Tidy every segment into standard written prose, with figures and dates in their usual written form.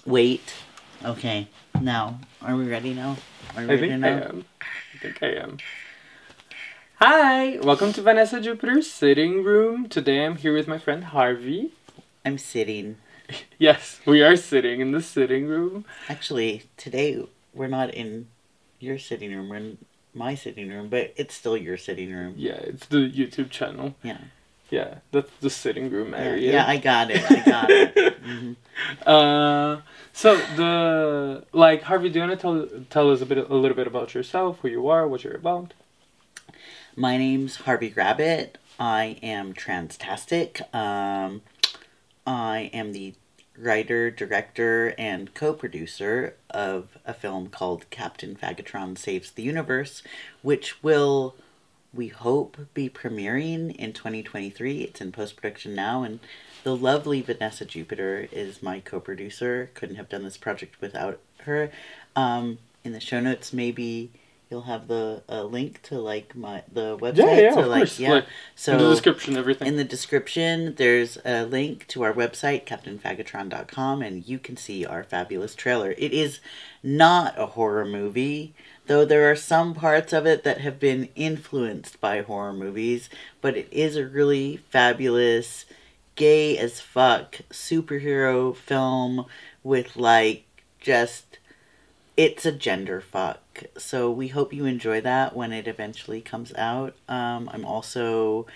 Wait. Okay. Now, are we ready now? Are we ready now? I think I am. Hi! Welcome to Vanessa Jupiter's sitting room. Today I'm here with my friend Harvey. I'm sitting. Yes, we are sitting in the sitting room. Actually, today we're not in your sitting room. We're in my sitting room, but it's still your sitting room. Yeah, it's the YouTube channel. Yeah. Yeah, that's the sitting room area. Yeah, I got it. Mm-hmm. Harvey, do you want to tell us a little bit about yourself, who you are, what you're about? My name's Harvey Rabbit. I am transtastic. I am the writer, director, and co-producer of a film called Captain Fagatron Saves the Universe, which will, we hope, be premiering in 2023. It's in post-production now, and the lovely Vanessa Jupiter is my co-producer. Couldn't have done this project without her. In the show notes, maybe you'll have the link to the website. Yeah, of course. Yeah. So in the description, everything. In the description, there's a link to our website, CaptainFagatron.com, and you can see our fabulous trailer. It is not a horror movie, though there are some parts of it that have been influenced by horror movies, but it is a really fabulous, gay as fuck superhero film with it's a gender fuck. So we hope you enjoy that when it eventually comes out. I'm also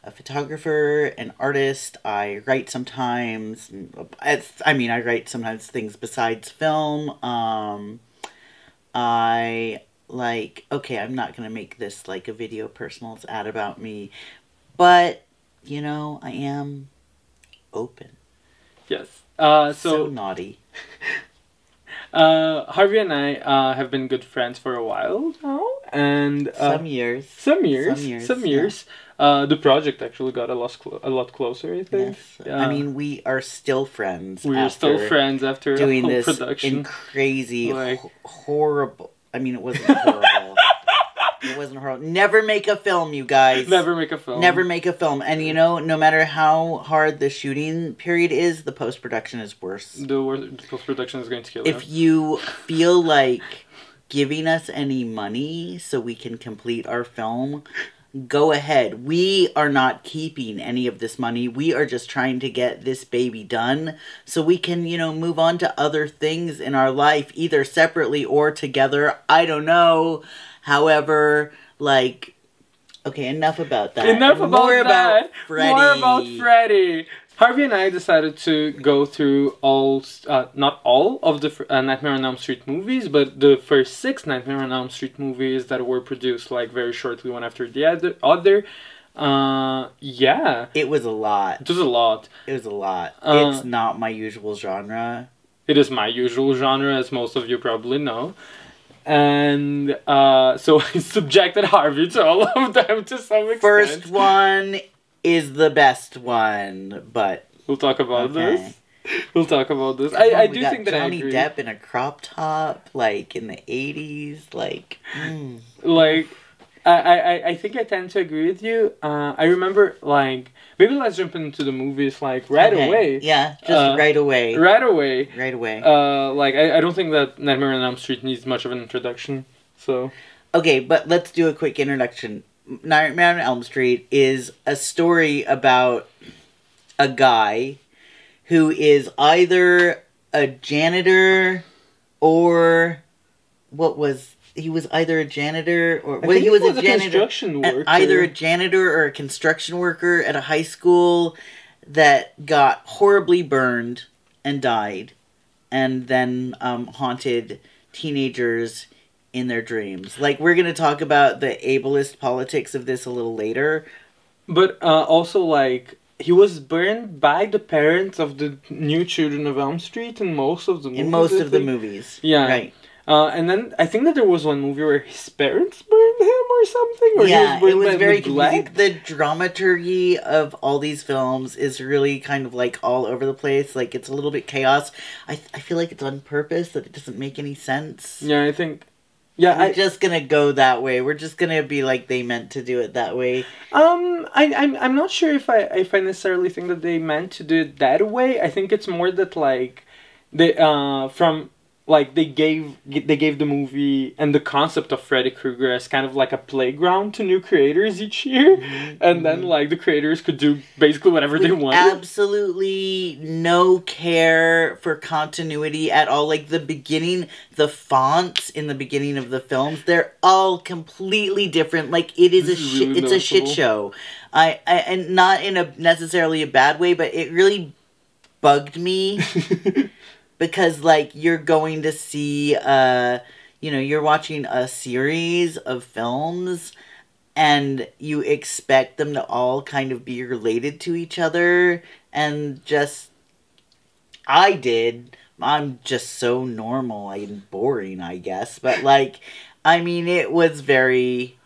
a photographer, an artist. I write sometimes. I write sometimes things besides film. I'm not going to make this like a video personals ad about me. But, I am open. Yes. So naughty. Harvey and I have been good friends for a while now, and Some years. Yeah. The project actually got a lot closer, I think. Yes. We are still friends. We are still friends after doing a whole this production. Crazy, horrible. It wasn't horrible. It wasn't horrible. Never make a film, you guys. Never make a film. Never make a film. And no matter how hard the shooting period is, the post-production is worse. The post-production is going to kill you. If you feel like giving us any money so we can complete our film, go ahead. We are not keeping any of this money. We are just trying to get this baby done so we can, move on to other things in our life, either separately or together. I don't know. However, okay, enough about that. More about Freddy. Harvey and I decided to go through not all of the Nightmare on Elm Street movies, but the first 6 Nightmare on Elm Street movies that were produced very shortly one after the other. Yeah. It was a lot. It was a lot. It's not my usual genre. It is my usual genre, as most of you probably know. And so I subjected Harvey to all of them to some extent. First one is the best one, but we'll talk about this. We'll talk about this. I do think that Johnny I agree. Depp in a crop top, in the 80s, I think I tend to agree with you. I remember, maybe let's jump into the movies, right away. Yeah, just right away. Right away. Right away. I don't think that Nightmare on Elm Street needs much of an introduction, so... Okay, but let's do a quick introduction. Nightmare on Elm Street is a story about a guy who is either a janitor or... He was either a janitor or... he was a construction worker. Either a janitor or a construction worker at a high school that got horribly burned and died, and then haunted teenagers in their dreams. We're going to talk about the ableist politics of this a little later. But also, he was burned by the parents of the new children of Elm Street in most of the movies. In most of the movies. Yeah. Right. And then I think that there was one movie where his parents burned him or something. Or yeah, it was very confusing. The dramaturgy of all these films is really kind of all over the place. It's a little bit chaos. I feel like it's on purpose, that it doesn't make any sense. Yeah, I think... Yeah, We're just gonna go that way. We're just gonna be they meant to do it that way. I'm not sure if I necessarily think that they meant to do it that way. I think it's more that they from like they gave the movie and the concept of Freddy Krueger as kind of like a playground to new creators each year, and then like the creators could do basically whatever they wanted. Absolutely no care for continuity at all. Like the fonts in the beginning of the films, they're all completely different. Like it is it's a shit show. I and not in a necessarily a bad way, but it really bugged me. Because, like, you're going to see, you're watching a series of films, and you expect them to all kind of be related to each other, and I'm just so normal and boring, I guess, but, like, I mean, it was very...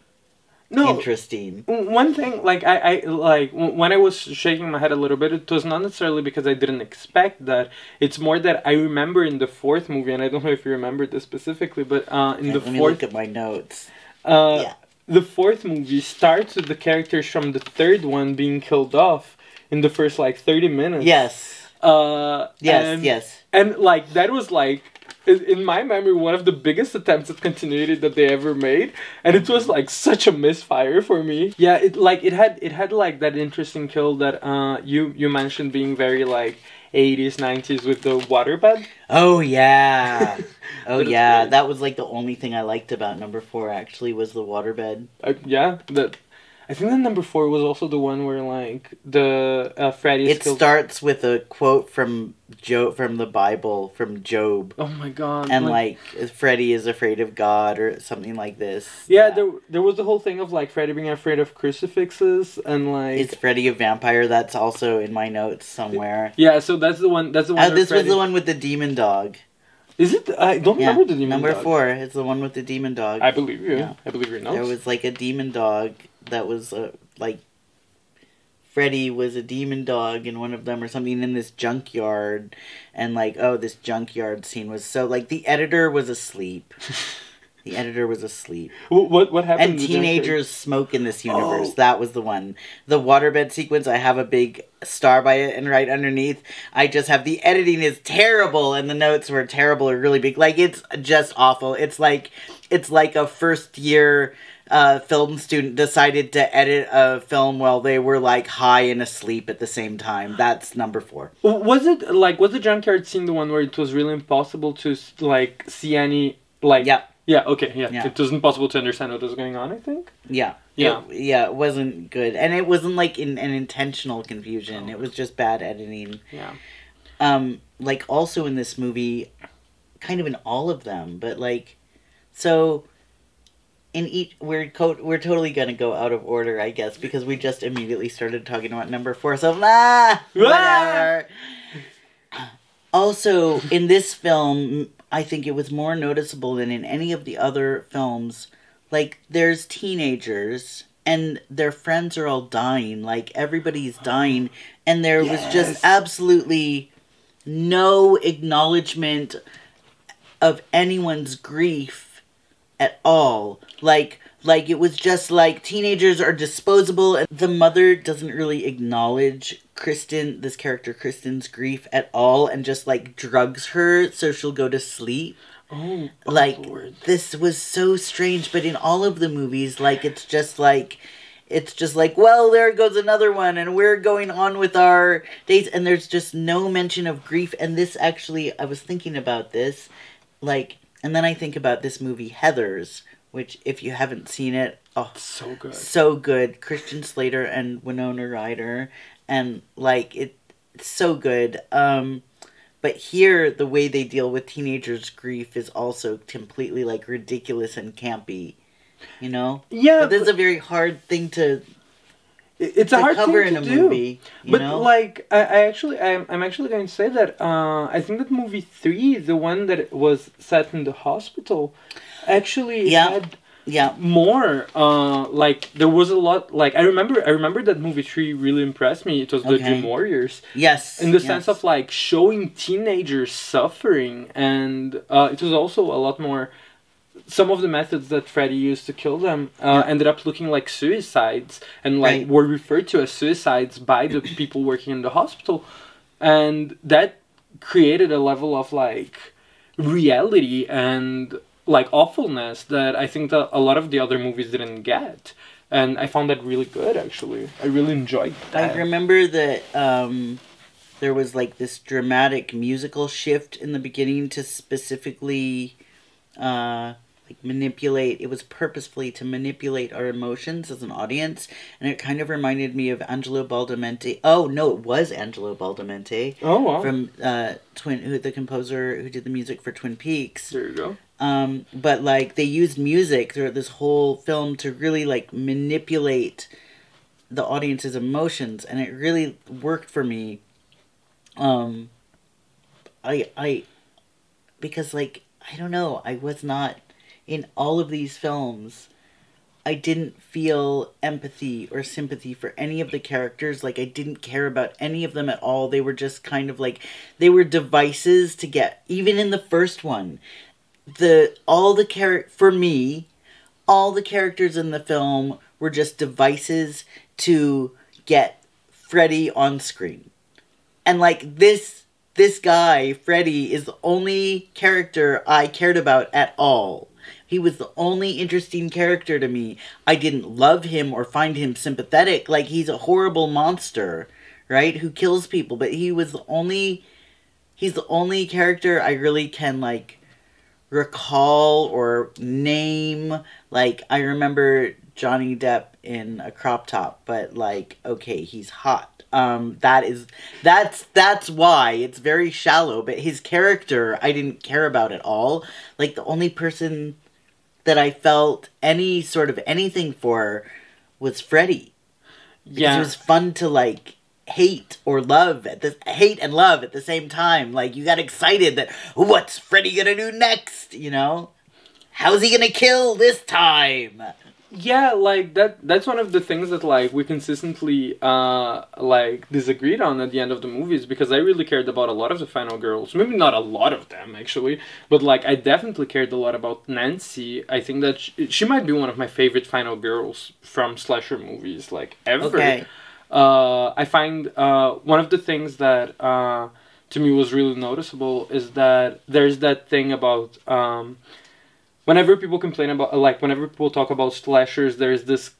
interesting. One thing, like, I like, when I was shaking my head a little bit, it was not necessarily because I didn't expect that. It's more that I remember in the fourth movie, and I don't know if you remember this specifically, but Let me look at my notes. The fourth movie starts with the characters from the third one being killed off in the first, like, 30 minutes. Yes. Yes. And, like, that was, like... in my memory, one of the biggest attempts at continuity that they ever made, and it was like such a misfire for me. Yeah, it had like that interesting kill that you mentioned being very like 80s, 90s with the waterbed. Oh yeah, that was like the only thing I liked about number 4 actually was the waterbed. I think that number 4 was also the one where like the Freddy. It starts with a quote from the Bible, from Job. Oh my god! And like Freddy is afraid of God or something like this. Yeah, there was the whole thing of like Freddy being afraid of crucifixes and like. Is Freddy a vampire? That's also in my notes somewhere. Yeah, so that's the one. That's the one. This was the one with the demon dog. Is it? I don't remember the demon number dog. Number 4. It's the one with the demon dog. I believe you. Yeah. I believe your notes. There was like a demon dog that was like Freddy was a demon dog in one of them or something in this junkyard, and like this junkyard scene was so like the editor was asleep. What happened? And teenagers smoke in this universe. That was the one. The waterbed sequence, I have a big star by it, and right underneath, I just have the editing is terrible, and the notes were terrible or really big. Like, it's just awful. It's like a first year film student decided to edit a film while they were like high and asleep at the same time. That's number 4. Was the junkyard scene the one where it was really impossible to like see any like? Yeah, okay, yeah. It was impossible to understand what was going on, I think. Yeah. It wasn't good. And it wasn't like an intentional confusion. It was just bad editing. Yeah. Like also in this movie, kind of in all of them, but like, so in each, we're totally gonna go out of order, I guess, because we just immediately started talking about number 4, so whatever. Also, in this film, I think it was more noticeable than in any of the other films. Like, there's teenagers, and their friends are all dying. Like, everybody's dying. And there was just absolutely no acknowledgement of anyone's grief at all. Like it was just like, teenagers are disposable. And the mother doesn't really acknowledge this character Kristen's grief at all, and just like drugs her so she'll go to sleep. Oh Lord. This was so strange, but in all of the movies, like, it's just like, well, there goes another one, and we're going on with our dates, and there's just no mention of grief. And this actually, I was thinking about this, like, and then I think about this movie Heathers, which, if you haven't seen it, so good. So good. Christian Slater and Winona Ryder. And, like, it's so good. But here, the way they deal with teenagers' grief is also completely, like, ridiculous and campy. You know? Yeah. But this is a very hard thing to It's a hard cover thing in to a do. movie. But know? like, I'm actually going to say that I think that movie 3, the one that was set in the hospital, actually had more. Like, there was a lot. Like, I remember that movie 3 really impressed me. It was the Dream Warriors. Yes. In the sense of like showing teenagers suffering, and it was also a lot more. Some of the methods that Freddy used to kill them ended up looking like suicides, and like were referred to as suicides by the people working in the hospital, and that created a level of like reality and like awfulness that I think that a lot of the other movies didn't get. And I found that really good, actually. I really enjoyed that. I remember that there was like this dramatic musical shift in the beginning to specifically like manipulate. It was purposefully to manipulate our emotions as an audience, and it kind of reminded me of Angelo Badalamenti. Oh no, it was Angelo Badalamenti. Oh wow! From the composer who did the music for Twin Peaks. There you go. But like they used music throughout this whole film to really like manipulate the audience's emotions, and it really worked for me. Because like I don't know, I was not in all of these films. I didn't feel empathy or sympathy for any of the characters. Like I didn't care about any of them at all. They were just kind of like they were devices to get. Even in the first one, all the characters in the film were just devices to get Freddy on screen. And like this guy, Freddy, is the only character I cared about at all. He was the only interesting character to me. I didn't love him or find him sympathetic. Like, he's a horrible monster, right? Who kills people. But he's the only character I really can, like, recall or name. Like, I remember Johnny Depp in a crop top, but like, okay, he's hot. That's why it's very shallow, but his character I didn't care about at all. Like the only person that I felt any sort of anything for was Freddy. Because it was fun to like hate and love at the same time. Like you got excited that what's Freddy gonna do next, you know? How's he gonna kill this time? Yeah, like that's one of the things that like we consistently like disagreed on at the end of the movies, because I really cared about a lot of the final girls. Maybe not a lot of them actually, but like I definitely cared a lot about Nancy. I think that she might be one of my favorite final girls from slasher movies like ever. Okay. I find one of the things that to me was really noticeable is that there's that thing about whenever people complain about, like, whenever people talk about slashers, there's this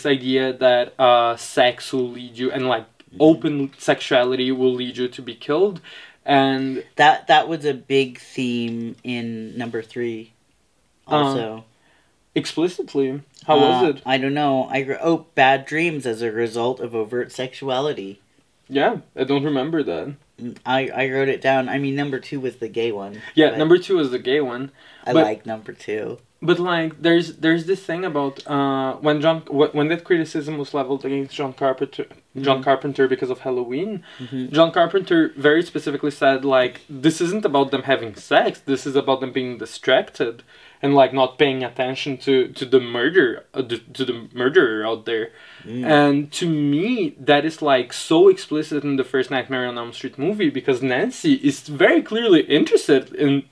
idea that sex will lead you, and like open sexuality will lead you to be killed, and that was a big theme in number 3. Also, explicitly, how was it? I don't know. Bad dreams as a result of overt sexuality. Yeah, I don't remember that. I wrote it down. I mean, number 2 was the gay one. Yeah, number 2 was the gay one. I like number 2. But like, there's this thing about when that criticism was leveled against John Carpenter because of Halloween. Mm-hmm. John Carpenter very specifically said like, this isn't about them having sex. This is about them being distracted and like not paying attention to the murderer out there. And to me, that is like so explicit in the first Nightmare on Elm Street movie, because Nancy is very clearly interested in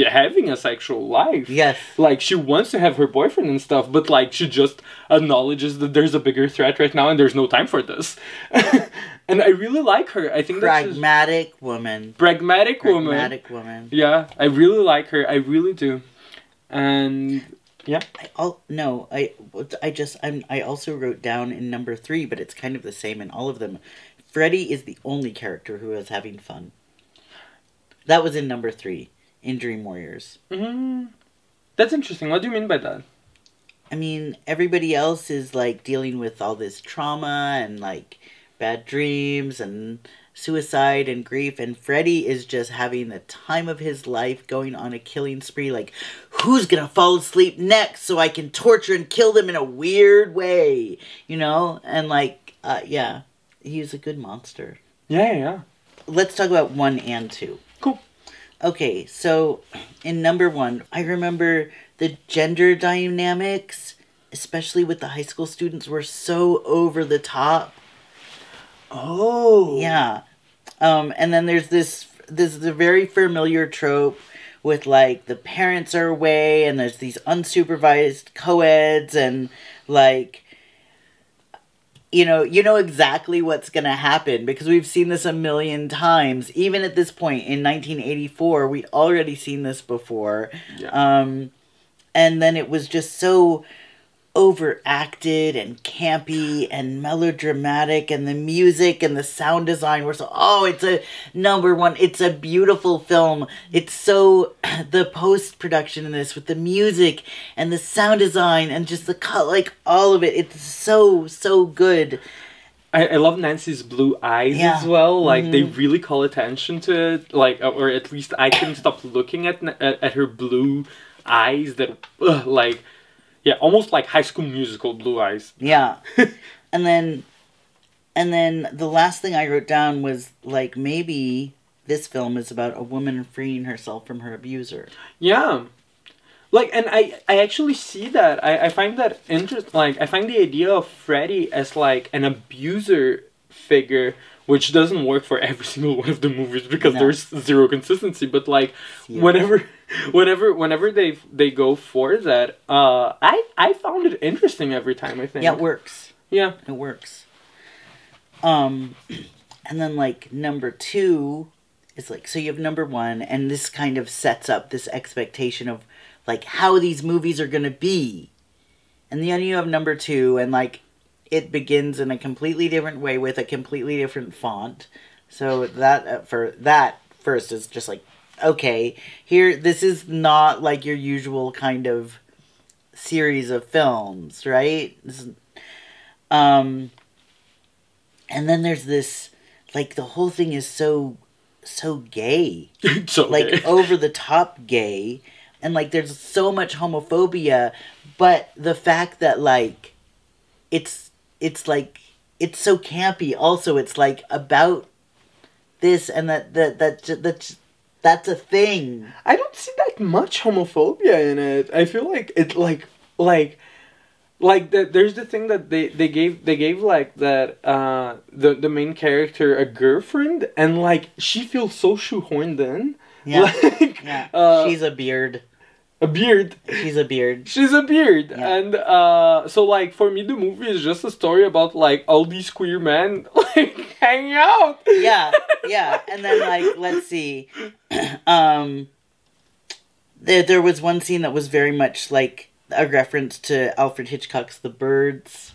having a sexual life. Yes. Like, she wants to have her boyfriend and stuff, but like, she just acknowledges that there's a bigger threat right now and there's no time for this. And I really like her. I think Pragmatic woman. Pragmatic woman. Yeah, I really like her. I really do. And yeah. I also wrote down in number 3, but it's kind of the same in all of them. Freddy is the only character who is having fun. That was in number 3, in Dream Warriors. Mm-hmm. That's interesting. What do you mean by that? I mean, everybody else is like dealing with all this trauma and like bad dreams and suicide and grief, and Freddy is just having the time of his life, going on a killing spree. Like, who's gonna fall asleep next so I can torture and kill them in a weird way, you know? And like, yeah, he's a good monster. Yeah. Let's talk about 1 and 2. Cool. Okay, so in number 1, I remember the gender dynamics, especially with the high school students, were so over the top. Oh. Yeah. And then there's this very familiar trope with like the parents are away and there's these unsupervised co-eds, and like you know exactly what's going to happen because we've seen this a million times. Even at this point in 1984, we'd already seen this before. Yeah. And then it was just so overacted and campy and melodramatic, and the music and the sound design were so, it's a number one. It's a beautiful film. It's so, the post-production in this with the music and the sound design and just the cut, like all of it, it's so good. I love Nancy's blue eyes as well. Like, they really call attention to it. Like, or at least I couldn't stop looking at her blue eyes that, like, yeah, almost like High School Musical blue eyes. Yeah. And then the last thing I wrote down was, like, maybe this film is about a woman freeing herself from her abuser. Yeah. Like, and I actually see that. I find that interesting. Like, I find the idea of Freddy as, like, an abuser figure, which doesn't work for every single one of the movies because there's zero consistency. But, like, whenever they go for that, I found it interesting every time, I think. Yeah, it works. Yeah. It works. And then, like, number 2 is, like, so you have number 1, and this kind of sets up this expectation of, like, how these movies are gonna be. And then you have number 2, and, like, it begins in a completely different way with a completely different font. So that, first is just like, okay, here, this is not like your usual kind of series of films, right? This is, and then there's this, like, the whole thing is so gay. So like, gay. over the top gay. And, like, there's so much homophobia, but the fact that, like, it's like, it's so campy also. It's, like, about this and that's a thing. I don't see that much homophobia in it. I feel like it like that. There's the thing that they gave like that the main character a girlfriend, and like she feels so shoehorned in. Yeah, like, yeah. She's a beard. A beard. She's a beard. She's a beard. Yeah. And so like for me the movie is just a story about like all these queer men like hanging out. Yeah, yeah. And then like let's see. There was one scene that was very much like a reference to Alfred Hitchcock's The Birds.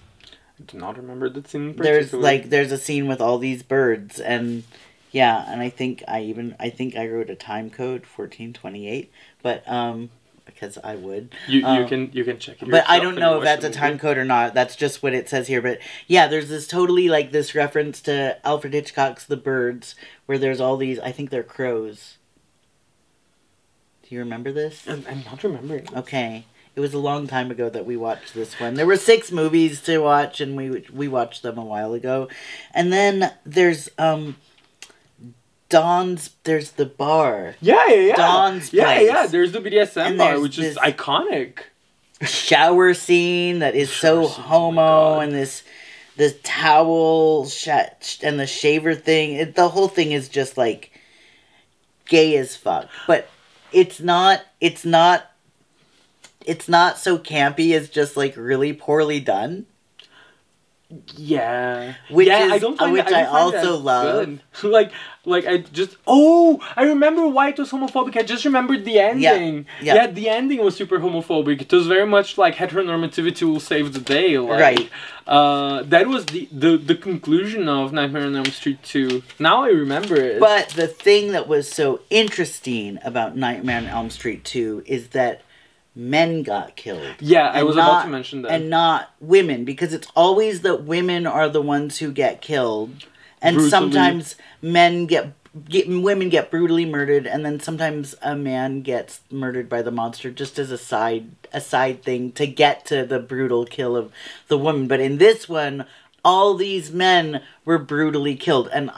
I do not remember that scene in particular. There's a scene with all these birds, and yeah, and I think I wrote a time code 1428, but because I would. You can check it. But I don't know if that's a time code or not. That's just what it says here. But yeah, there's this totally like this reference to Alfred Hitchcock's The Birds, where there's all these. I think they're crows. Do you remember this? I'm not remembering. Okay, it was a long time ago that we watched this one. There were 6 movies to watch, and we watched them a while ago. And then there's there's the bar. Yeah. Don's place. Yeah. There's the BDSM bar, which is iconic. Shower scene that is so homo, and this towel and the shaver thing. The whole thing is just like gay as fuck. But it's not so campy. It's just like really poorly done. Yeah. Which I also love. Like I remember why it was homophobic. I just remembered the ending. Yeah, the ending was super homophobic. It was very much like heteronormativity will save the day. Like, right. That was the conclusion of Nightmare on Elm Street 2. Now I remember it. But the thing that was so interesting about Nightmare on Elm Street 2 is that men got killed. Yeah, I was about to mention that. And not women, because it's always that women are the ones who get killed. And brutally. Sometimes women get brutally murdered, and then sometimes a man gets murdered by the monster just as a side thing to get to the brutal kill of the woman. But in this one, all these men were brutally killed, and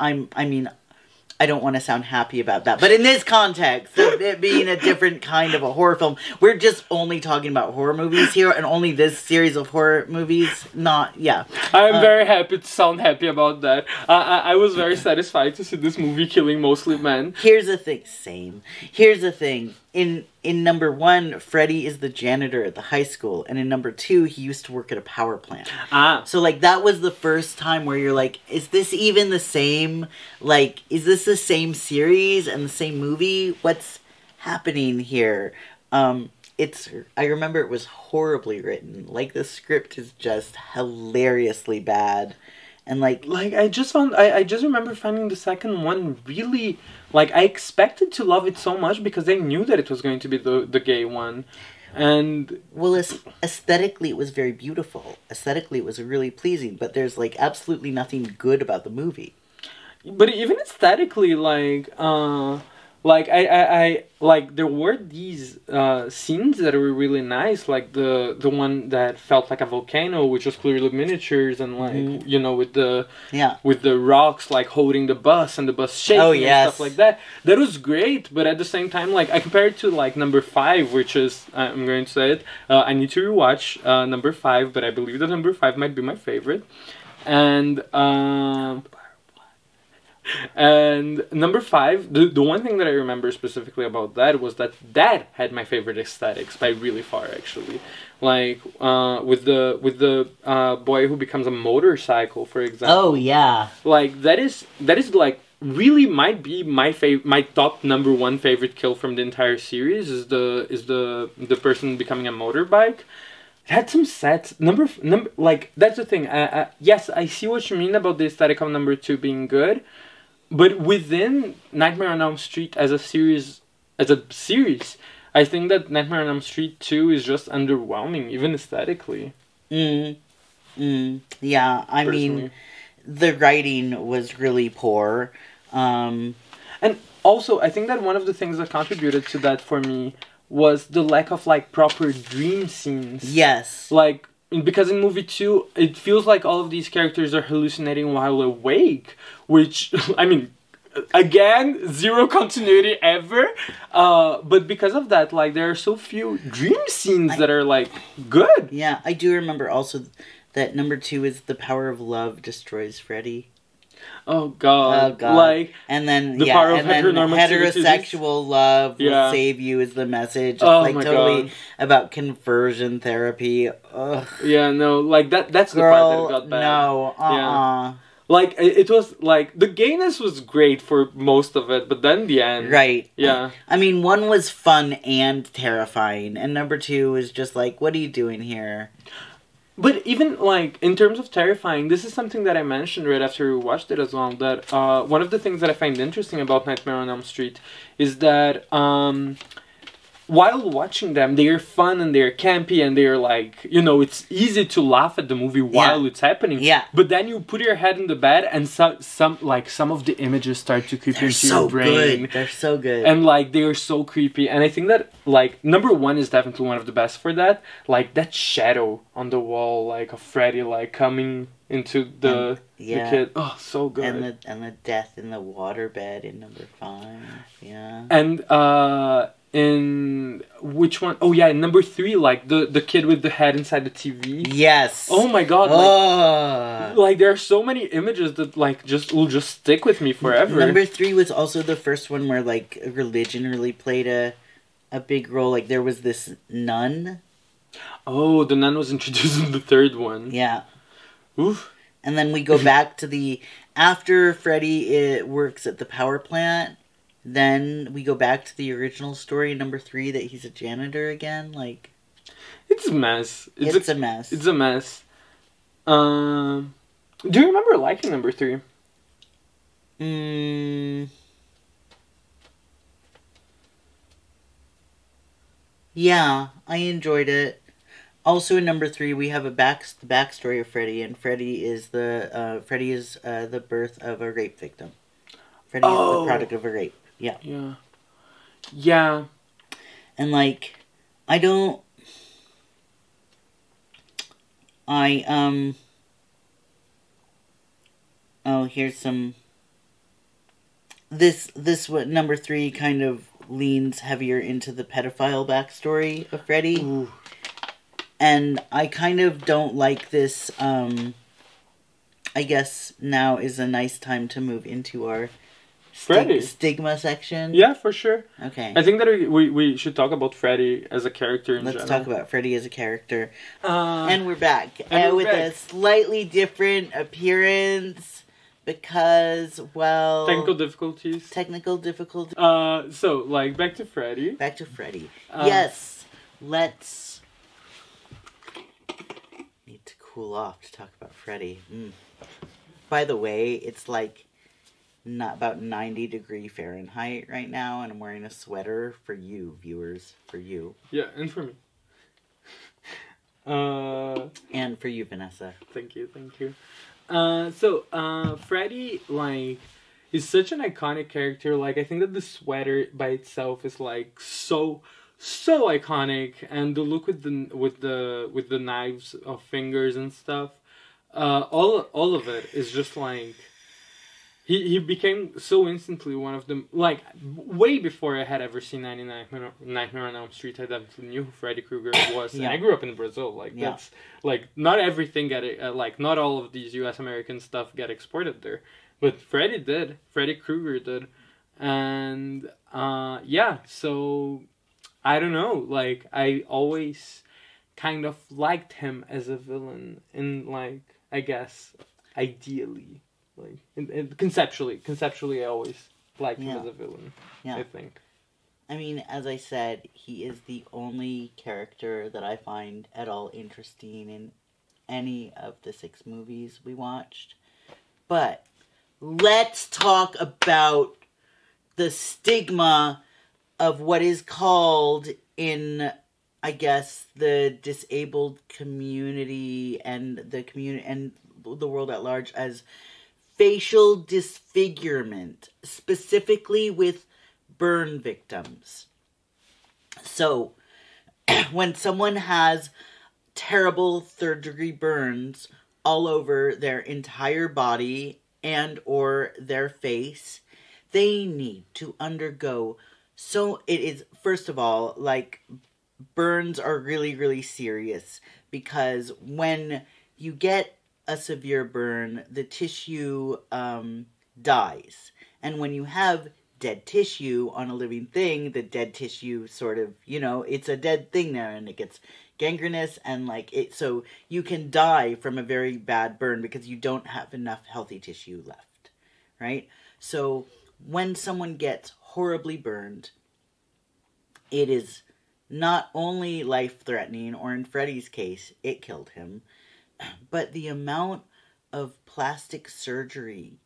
I don't want to sound happy about that. But in this context, of it being a different kind of a horror film, we're just only talking about horror movies here, and only this series of horror movies, I'm very happy to sound happy about that. I was very satisfied to see this movie killing mostly men. Here's the thing, in number 1, Freddy is the janitor at the high school, and in number 2, he used to work at a power plant. So like that was the first time where you're like, is this even the same? Like, is this the same series and the same movie? What's happening here? I remember it was horribly written. Like, the script is just hilariously bad. And like I just remember finding the second one really, like, I expected to love it so much because I knew that it was going to be the gay one. And well, aesthetically it was very beautiful. Aesthetically it was really pleasing, but there's like absolutely nothing good about the movie. But even aesthetically, I like, there were these scenes that were really nice, like the one that felt like a volcano, which was clearly miniatures, and like you know, with the rocks like holding the bus and the bus shaking and stuff like that. That was great, but at the same time, like, I compare it to like number 5, which is, I'm going to say it, I need to rewatch number 5, but I believe that number 5 might be my favorite, and number 5, the one thing that I remember specifically about that was that had my favorite aesthetics by really far, actually. Like, with the boy who becomes a motorcycle, for example. Oh yeah. Like, that is like really might be my top number 1 favorite kill from the entire series is the person becoming a motorbike. It had some sets. Number like, that's the thing. Yes, I see what you mean about the aesthetic of number 2 being good. But within Nightmare on Elm Street as a series, I think that Nightmare on Elm Street 2 is just underwhelming, even aesthetically. Yeah, I mean, the writing was really poor. And also, I think that one of the things that contributed to that for me was the lack of, like, proper dream scenes. Yes. Like, because in movie 2, it feels like all of these characters are hallucinating while awake, which, I mean, again, zero continuity ever. But because of that, like, there are so few dream scenes that are, like, good. Yeah, I do remember also that number 2 is the power of love destroys Freddy. Oh God! Like, and then the power of heterosexual love will save you is the message. It's like totally about conversion therapy. Ugh. Yeah, no, like that's the part that got bad. No, Yeah. Like, it was like the gayness was great for most of it, but then the end, right? Yeah. I mean, 1 was fun and terrifying, and number 2 is just like, what are you doing here? But even, like, in terms of terrifying, this is something that I mentioned right after we watched it as well, that one of the things that I find interesting about Nightmare on Elm Street is that while watching them, they are fun and they're campy and they're like, you know, it's easy to laugh at the movie while it's happening. Yeah. But then you put your head in the bed and some of the images start to creep into your brain. Good. They're so good. And, like, they are so creepy. And I think that, like, number 1 is definitely one of the best for that. Like, that shadow on the wall, like, of Freddy, like, coming into the kid. Oh, so good. And the death in the waterbed in number 5. Yeah. And, in which one? Oh yeah, in number 3, like the kid with the head inside the TV. Yes. Oh my God. Like there are so many images that like will just stick with me forever. Number 3 was also the first one where like religion really played a big role. Like there was this nun. Oh, the nun was introduced in the 3rd one. Yeah. Oof. And then we go back to after Freddy works at the power plant. Then we go back to the original story, number 3, that he's a janitor again. Like, it's a mess. It's a mess. It's a mess. Do you remember liking number 3? Yeah, I enjoyed it. Also in number 3, we have the backstory of Freddy, and Freddy is the birth of a rape victim. Freddy is the product of a rape. Yeah. Yeah. Yeah. And, like, oh, here's some... This number 3 kind of leans heavier into the pedophile backstory of Freddy. Ooh. And I kind of don't like this, I guess now is a nice time to move into our Freddy. Stigma section? Yeah, for sure. Okay. I think that we should talk about Freddy as a character in general. Let's talk about Freddy as a character. And we're back. And with a slightly different appearance because, well... Technical difficulties. So, like, back to Freddy. Yes. Let's... Need to cool off to talk about Freddy. By the way, it's like... not about 90 degree Fahrenheit right now, and I'm wearing a sweater for you, viewers, for you. Yeah, and for me. And for you, Vanessa. Thank you. Freddy, like, is such an iconic character. Like, I think that the sweater by itself is like so iconic, and the look with the knives of fingers and stuff, all of it is just like. He became so instantly one of them, like, way before I had ever seen Nightmare on Elm Street. I definitely knew who Freddy Krueger was, and I grew up in Brazil. Like, that's, like, not everything not all of these U.S. American stuff get exported there. But Freddy did. Freddy Krueger did. And, so, I don't know, like, I always kind of liked him as a villain, in, like, I guess, ideally. Like, and conceptually, I always liked him as a villain. Yeah. I think. I mean, as I said, he is the only character that I find at all interesting in any of the 6 movies we watched. But let's talk about the stigma of what is called in, I guess, the disabled community and the world at large as facial disfigurement, specifically with burn victims. So, when someone has terrible third-degree burns all over their entire body and or their face, they need to undergo... So, it is, first of all, like, burns are really, really serious, because when you get a severe burn, the tissue dies. And when you have dead tissue on a living thing, the dead tissue sort of, it's a dead thing there, and it gets gangrenous, and so you can die from a very bad burn because you don't have enough healthy tissue left, right? So when someone gets horribly burned, it is not only life-threatening, or in Freddy's case, it killed him, but the amount of plastic surgery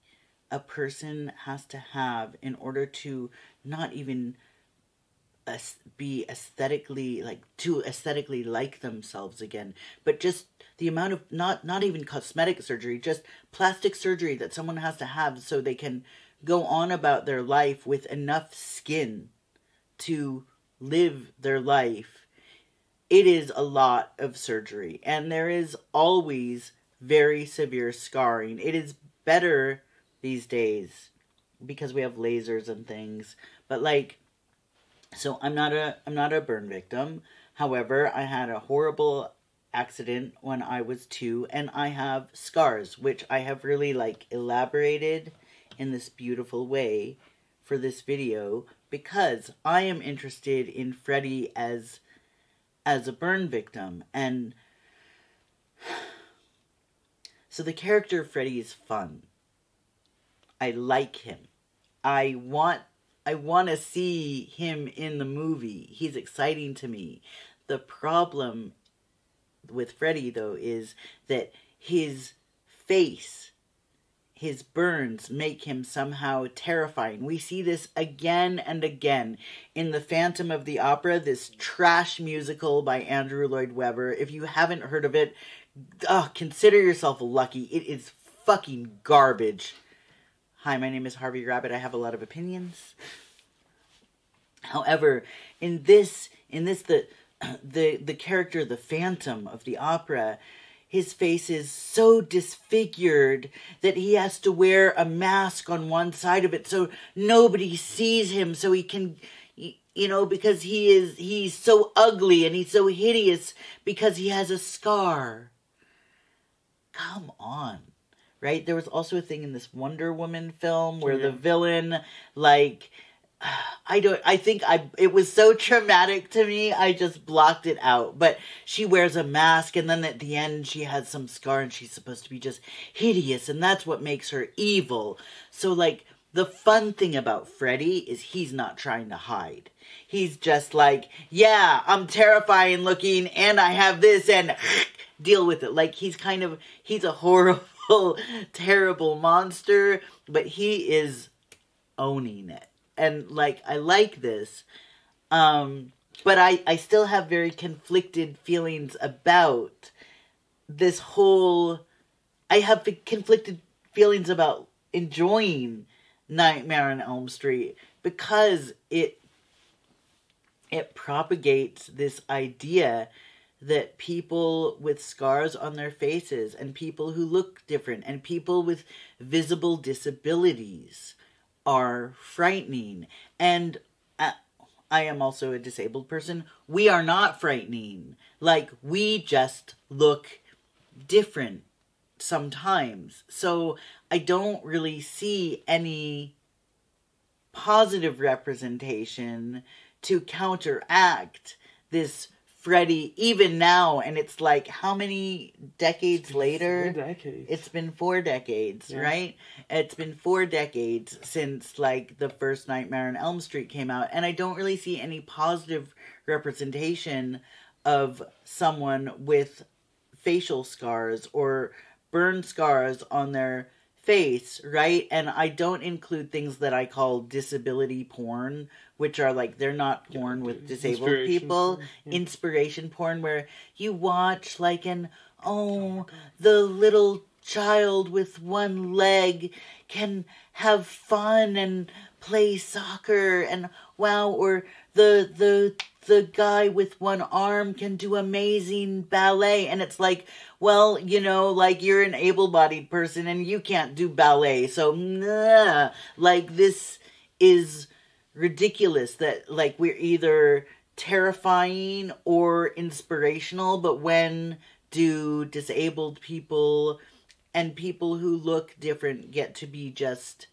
a person has to have in order to not even be aesthetically like themselves again, but just the amount of not even cosmetic surgery, just plastic surgery that someone has to have so they can go on about their life with enough skin to live their life. It is a lot of surgery, and there is always very severe scarring. It is better these days because we have lasers and things, but so I'm not a burn victim. However, I had a horrible accident when I was 2, and I have scars, which I have really elaborated in this beautiful way for this video because I am interested in Freddy as a burn victim. And so the character of Freddy is fun. I like him. I want to see him in the movie. He's exciting to me. The problem with Freddy, though, is that his face, his burns, make him somehow terrifying. We see this again and again in The Phantom of the Opera, this trash musical by Andrew Lloyd Webber. If you haven't heard of it, consider yourself lucky. It is fucking garbage. Hi, my name is Harvey Rabbit. I have a lot of opinions. However, in this the character, the Phantom of the Opera, his face is so disfigured that he has to wear a mask on one side of it so nobody sees him, so he can, because he's so ugly and he's so hideous because he has a scar. Come on. right? There was also a thing in this Wonder Woman film where the villain, like, it was so traumatic to me, I just blocked it out. But she wears a mask, and then at the end she has some scar, and she's supposed to be just hideous, and that's what makes her evil. So, like, the fun thing about Freddy is he's not trying to hide. He's just like, yeah, I'm terrifying looking, and I have this, and deal with it. Like, he's a horrible, terrible monster, but he is owning it. And, like, I like this. But I still have very conflicted feelings about this whole... I have conflicted feelings about enjoying Nightmare on Elm Street because it propagates this idea that people with scars on their faces and people who look different and people with visible disabilities are frightening. And I am also a disabled person. We are not frightening. Like, we just look different sometimes. So I don't really see any positive representation to counteract this Freddy, even now. And it's like, how many decades later? 4 decades. It's been 4 decades, right? It's been 4 decades since, like, the first Nightmare on Elm Street came out. And I don't really see any positive representation of someone with facial scars or burn scars on their face, right? And I don't include things that I call disability porn, which are like, they're not porn with disabled people. Porn. Yeah. Inspiration porn, where you watch like the little child with one leg can have fun and play soccer, and wow, or the guy with one arm can do amazing ballet. And it's like, well, you know, like, you're an able-bodied person and you can't do ballet. So, nah. Like, this is ridiculous that, like, we're either terrifying or inspirational, but when do disabled people and people who look different get to be just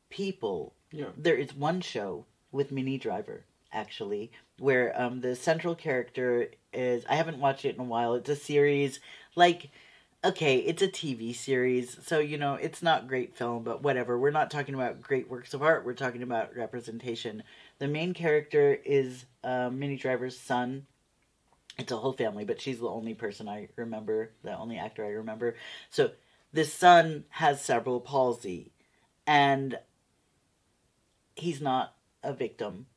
people? Yeah. There is one show with Minnie Driver, actually, where the central character is... I haven't watched it in a while. It's a series, like... Okay, it's a TV series, so, you know, it's not great film, but whatever. We're not talking about great works of art. We're talking about representation. The main character is Minnie Driver's son. It's a whole family, but she's the only person I remember, the only actor I remember. So, this son has cerebral palsy, and he's not a victim.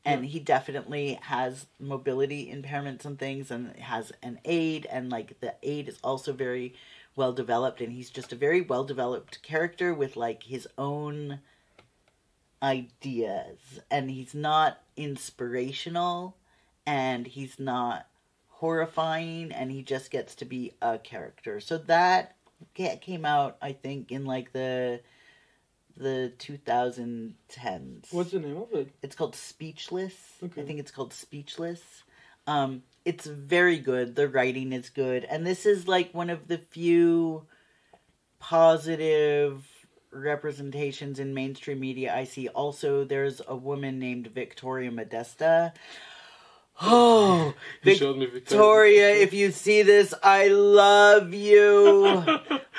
And he definitely has mobility impairments and things, and has an aid, and, like, the aid is also very well developed, and he's just a very well developed character with, like, his own ideas, and he's not inspirational, and he's not horrifying, and he just gets to be a character. So that came out, I think, in, like, the 2010s. What's the name of it? It's called Speechless. Okay. I think it's called Speechless. It's very good. The writing is good. And this is like one of the few positive representations in mainstream media I see. Also, there's a woman named Victoria Modesta. Oh, Victoria, if you see this, I love you.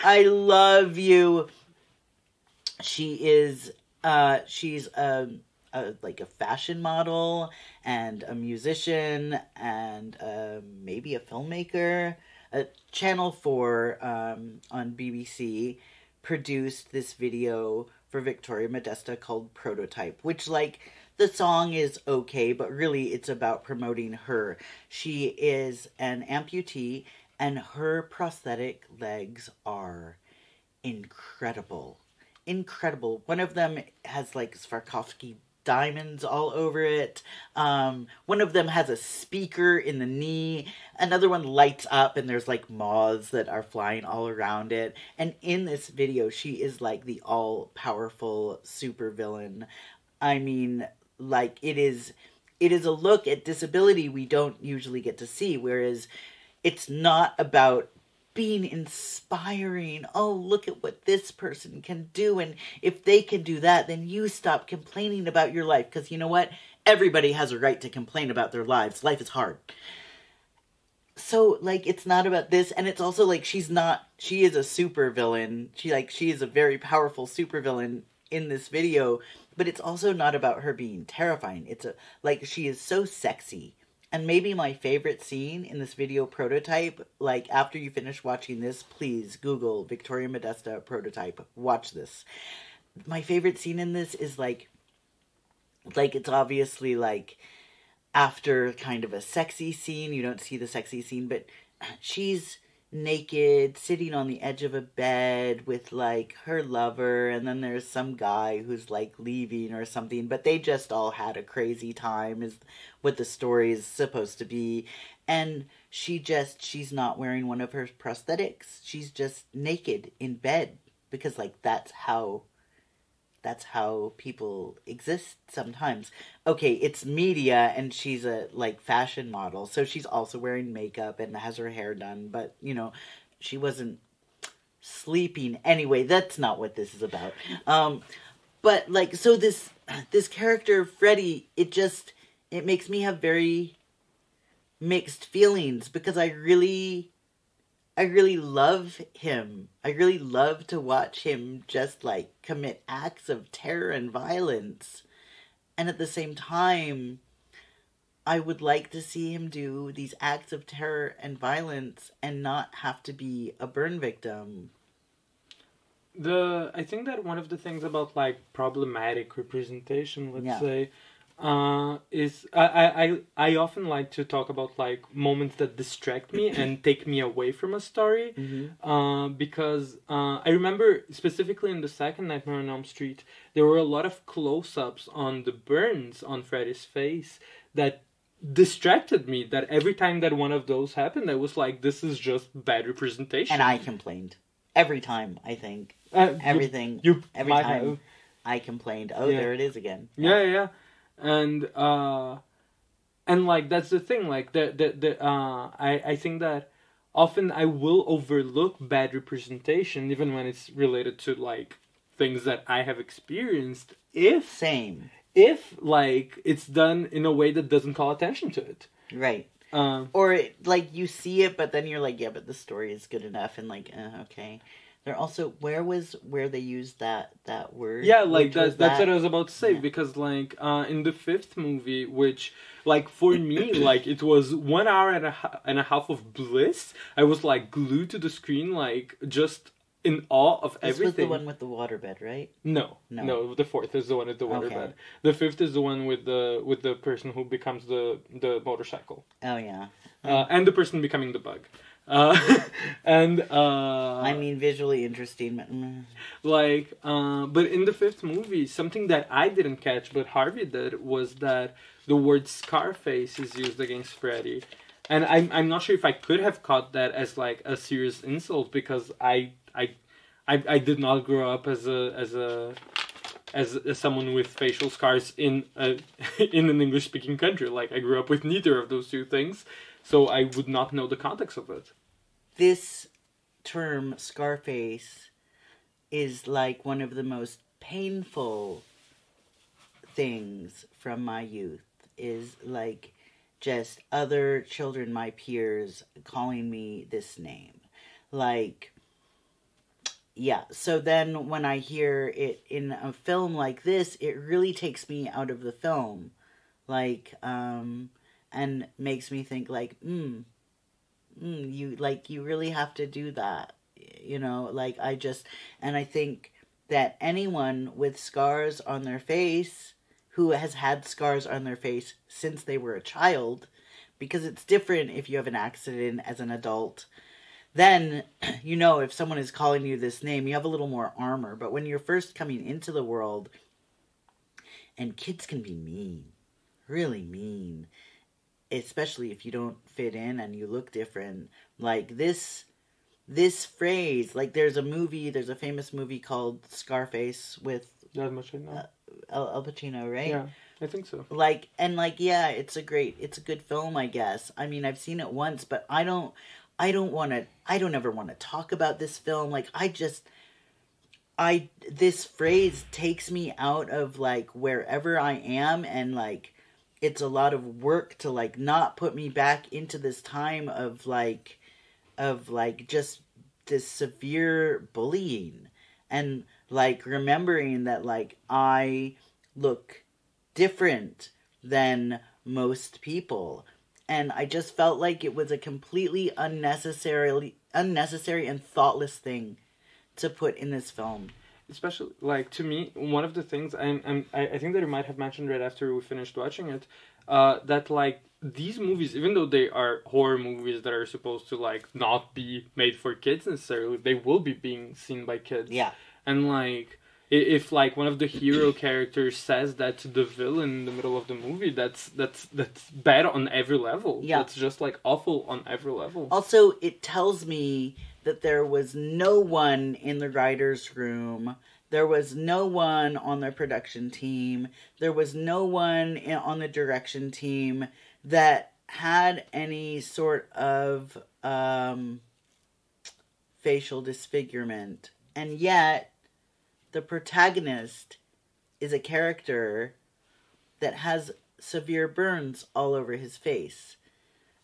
I love you. She is, she's like a fashion model and a musician and maybe a filmmaker. Channel 4 on BBC produced this video for Victoria Modesta called Prototype, which, like, the song is okay, but really it's about promoting her. She is an amputee, and her prosthetic legs are incredible. Incredible. One of them has, like, Swarovski diamonds all over it. One of them has a speaker in the knee. Another one lights up and there's, like, moths that are flying all around it. And in this video, she is, like, the all-powerful supervillain. I mean, like, it is a look at disability we don't usually get to see, whereas it's not about being inspiring. Oh, look at what this person can do. And if they can do that, then you stop complaining about your life. Because you know what? Everybody has a right to complain about their lives. Life is hard. So, like, it's not about this. And it's also, like, she is a super villain. She is a very powerful super villain in this video. But it's also not about her being terrifying. She is so sexy. And maybe my favorite scene in this video prototype, like, after you finish watching this, please Google Victoria Modesta prototype. Watch this. My favorite scene in this is, like, it's obviously, like, after kind of a sexy scene. You don't see the sexy scene, but she's naked, sitting on the edge of a bed with, like, her lover, and then there's some guy who's, like, leaving or something, but they just all had a crazy time, is what the story is supposed to be, and she's not wearing one of her prosthetics. She's just naked in bed, because, like, that's how people exist sometimes. Okay, it's media, and she's a, like, fashion model, so she's also wearing makeup and has her hair done, but, you know, she wasn't sleeping. Anyway, that's not what this is about. But, like, so this character, Freddy, it makes me have very mixed feelings, because I really love him. I really love to watch him just, like, commit acts of terror and violence. And at the same time, I would like to see him do these acts of terror and violence and not have to be a burn victim. I think that one of the things about, like, problematic representation, let's say, is I often like to talk about, like, moments that distract me and take me away from a story, because I remember specifically in the second Nightmare on Elm Street, there were a lot of close-ups on the burns on Freddy's face that distracted me, that every time that one of those happened, I was like, this is just bad representation. And I complained. Every time, I think. Every time I complained. Oh, yeah. There it is again. Yeah. And like, that's the thing, like, I think that often I will overlook bad representation, even when it's related to, like, things that I have experienced, if, like, it's done in a way that doesn't call attention to it. Right. Or, like, you see it, but then you're like, yeah, but the story is good enough, and, like, okay. There also, where they used that word? Yeah, like, that's what I was about to say, because, like, in the fifth movie, which, like, for me, like, it was 1 hour and a half of bliss. I was, like, glued to the screen, like, just in awe of everything. This was the one with the waterbed, right? No, the fourth is the one with the waterbed. Okay. The fifth is the one with the person who becomes the motorcycle. Oh, yeah. And the person becoming the bug. I mean, visually interesting, but but in the fifth movie, something that I didn't catch but Harvey did was that the word Scarface is used against Freddy, and I'm not sure if I could have caught that as, like, a serious insult, because I did not grow up as someone with facial scars in an English speaking country. Like, I grew up with neither of those two things. So I would not know the context of it. This term, Scarface, is, like, one of the most painful things from my youth. Is, like, just other children, my peers, calling me this name. Like, yeah. So then when I hear it in a film like this, it really takes me out of the film. Like, and makes me think, like, you really have to do that, you know, like, I think that anyone with scars on their face, who has had scars on their face since they were a child, because it's different if you have an accident as an adult, then, you know, if someone is calling you this name, you have a little more armor, but when you're first coming into the world, and kids can be mean, really mean, especially if you don't fit in and you look different. Like, this phrase, like, there's a famous movie called Scarface with Al Pacino. Al Pacino, right? Yeah, I think so. Like, and, like, yeah, it's a good film, I guess. I mean, I've seen it once, but I don't I don't ever want to talk about this film. Like, this phrase takes me out of, like, wherever I am, and, like, it's a lot of work to, like, not put me back into this time of just this severe bullying, and, like, remembering that, like, I look different than most people. And I just felt like it was a completely unnecessary and thoughtless thing to put in this film. Especially, like, to me, one of the things, I think that you might have mentioned right after we finished watching it, that, like, these movies, even though they are horror movies that are supposed to, like, not be made for kids necessarily, they will be being seen by kids. Yeah. And, like, if, like, one of the hero characters says that to the villain in the middle of the movie, that's bad on every level. Yeah. That's just, like, awful on every level. Also, it tells me that there was no one in the writer's room. There was no one on the production team. There was no one on the direction team that had any sort of facial disfigurement. And yet, the protagonist is a character that has severe burns all over his face.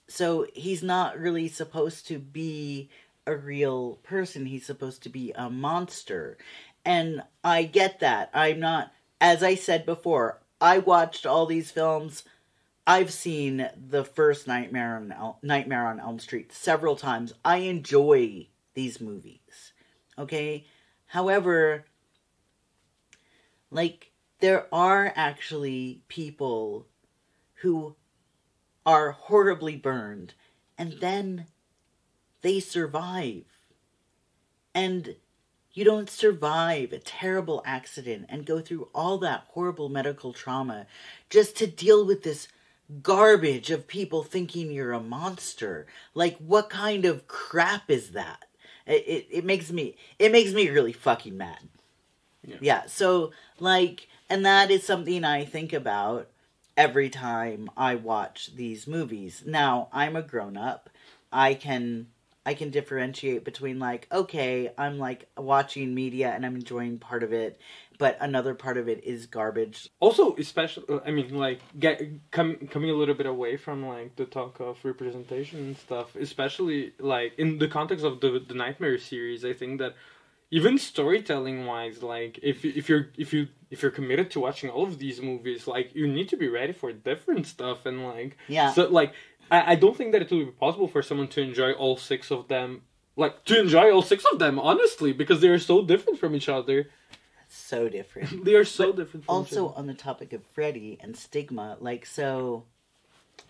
So he's not really supposed to be a real person. He's supposed to be a monster. And I get that. I'm not, as I said before, I watched all these films. I've seen the first Nightmare on Elm Street several times. I enjoy these movies. Okay? However, like, there are actually people who are horribly burned, and then they survive. And you don't survive a terrible accident and go through all that horrible medical trauma just to deal with this garbage of people thinking you're a monster. Like, what kind of crap is that? It makes me really fucking mad. Yeah, so, like, and that is something I think about every time I watch these movies. Now, I'm a grown-up. I can differentiate between, like, okay, I'm, like, watching media and I'm enjoying part of it, but another part of it is garbage. Also, especially, I mean, like, coming a little bit away from, like, the talk of representation and stuff, especially, like, in the context of the Nightmare series, I think that even storytelling wise, like, if you're committed to watching all of these movies, like, you need to be ready for different stuff, and, like, yeah. So, like, I don't think that it will be possible for someone to enjoy all six of them, honestly, because they are so different from each other. So different. They are so different from each other. Also, on the topic of Freddy and stigma, like, so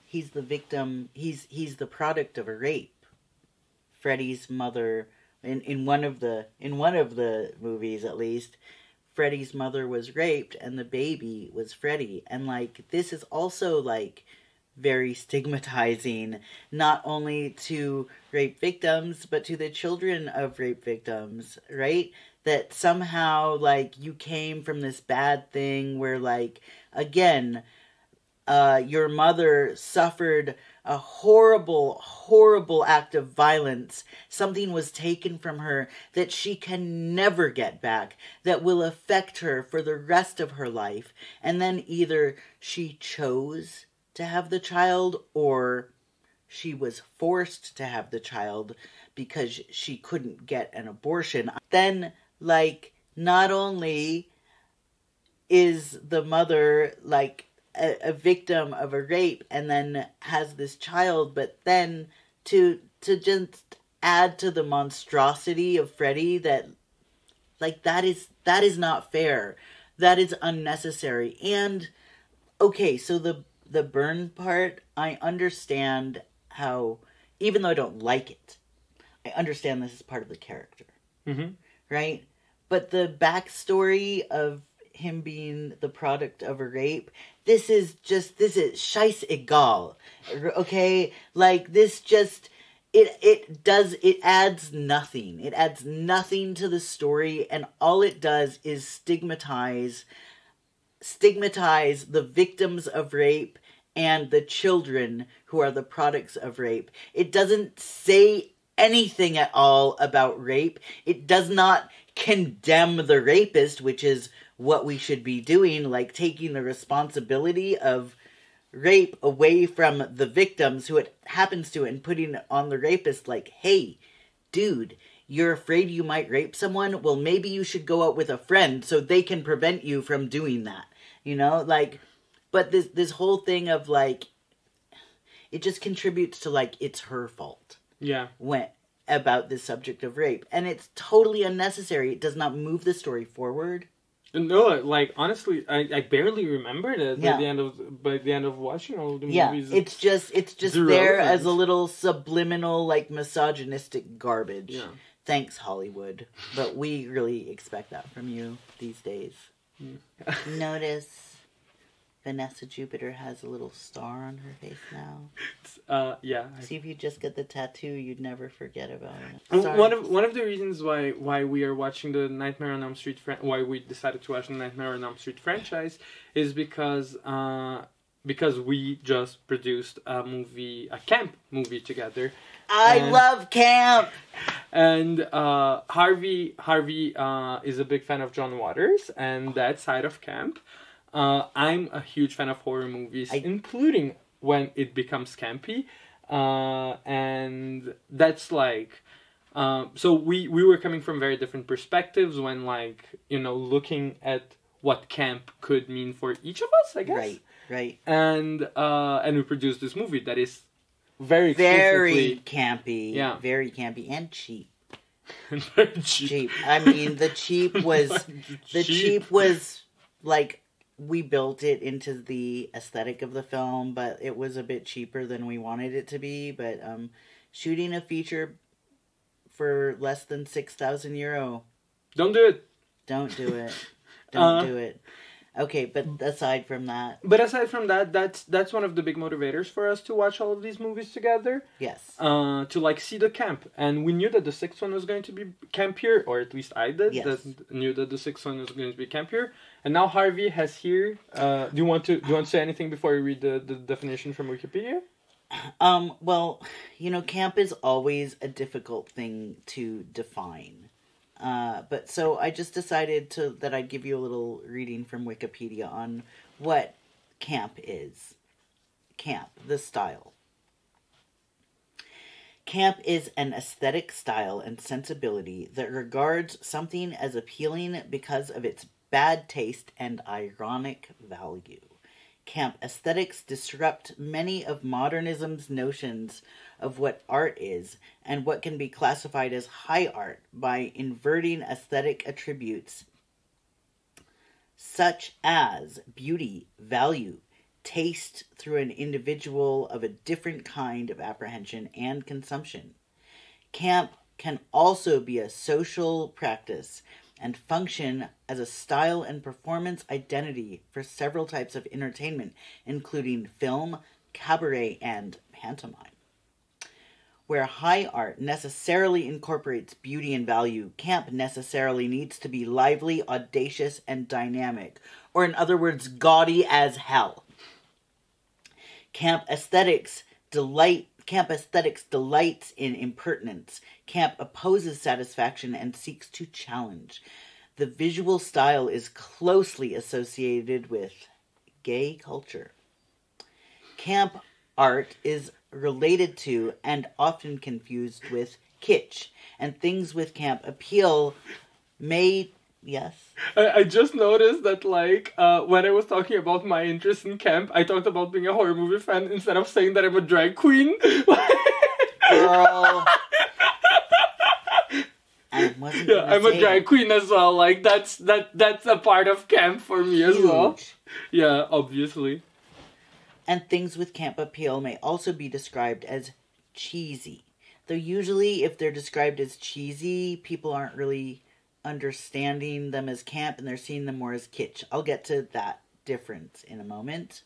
he's the victim, he's the product of a rape. Freddy's mother, in one of the movies at least, Freddy's mother was raped and the baby was Freddy. And, like, this is also, like, very stigmatizing, not only to rape victims, but to the children of rape victims, right? That somehow, like, you came from this bad thing where, like, again, your mother suffered a horrible, horrible act of violence. Something was taken from her that she can never get back, that will affect her for the rest of her life. And then either she chose to have the child, or she was forced to have the child because she couldn't get an abortion. Then, like, not only is the mother, like, a victim of a rape and then has this child, but then to just add to the monstrosity of Freddy, that, like, that is not fair. That is unnecessary. And, okay, so the burn part, I understand how, even though I don't like it, I understand this is part of the character. Mm-hmm. Right? But the backstory of him being the product of a rape, this is scheiß egal. Okay? Like, this just, it adds nothing. It adds nothing to the story, and all it does is stigmatize the victims of rape and the children who are the products of rape. It doesn't say anything at all about rape. It does not condemn the rapist, which is what we should be doing, like taking the responsibility of rape away from the victims who it happens to and putting it on the rapist like, hey, dude, you're afraid you might rape someone? Well, maybe you should go out with a friend so they can prevent you from doing that. You know, like, but this whole thing of, like, it just contributes to, like, it's her fault. Yeah. About this subject of rape. And it's totally unnecessary. It does not move the story forward. No, like, honestly, I barely remembered it by the end of watching all of the movies. It's just there as a little subliminal, like, misogynistic garbage. Yeah. Thanks, Hollywood. But we really expect that from you these days. Notice Vanessa Jupiter has a little star on her face now. Yeah. See, if you just get the tattoo, you'd never forget about it. Sorry. One of the reasons why we are watching the Nightmare on Elm Street why we decided to watch the Nightmare on Elm Street franchise is because we just produced a camp movie together. I love camp. And Harvey is a big fan of John Waters and that side of camp. I'm a huge fan of horror movies, including when it becomes campy. And that's like... so we were coming from very different perspectives when, like, you know, looking at what camp could mean for each of us, I guess. Right. And we produced this movie that is very campy. Yeah. Very campy and cheap. Very cheap. I mean, the cheap was like... We built it into the aesthetic of the film, but it was a bit cheaper than we wanted it to be. But shooting a feature for less than €6,000. Don't do it. Don't do it. Don't do it. Okay, but aside from that... that's one of the big motivators for us to watch all of these movies together. Yes. To, like, see the camp. And we knew that the sixth one was going to be campier, or at least I did. Yes. Knew that the sixth one was going to be campier. And now Harvey has here... do you want to say anything before you read the definition from Wikipedia? Well, you know, camp is always a difficult thing to define. But so I just decided that I'd give you a little reading from Wikipedia on what camp is. Camp, the style. Camp is an aesthetic style and sensibility that regards something as appealing because of its bad taste and ironic value. Camp aesthetics disrupt many of modernism's notions of what art is and what can be classified as high art by inverting aesthetic attributes such as beauty, value, taste through an individual of a different kind of apprehension and consumption. Camp can also be a social practice and function as a style and performance identity for several types of entertainment, including film, cabaret, and pantomime. Where high art necessarily incorporates beauty and value, camp necessarily needs to be lively, audacious, and dynamic, or in other words, gaudy as hell. Camp aesthetics delights in impertinence. Camp opposes satisfaction and seeks to challenge. The visual style is closely associated with gay culture. Camp art is related to and often confused with kitsch, and things with camp appeal may... Yes? I just noticed that, like, when I was talking about my interest in camp, I talked about being a horror movie fan instead of saying that I'm a drag queen. Girl. I'm a drag queen as well. Like, that's a part of camp for me as well. Yeah, obviously. And things with camp appeal may also be described as cheesy. Though usually if they're described as cheesy, people aren't really understanding them as camp and they're seeing them more as kitsch. I'll get to that difference in a moment.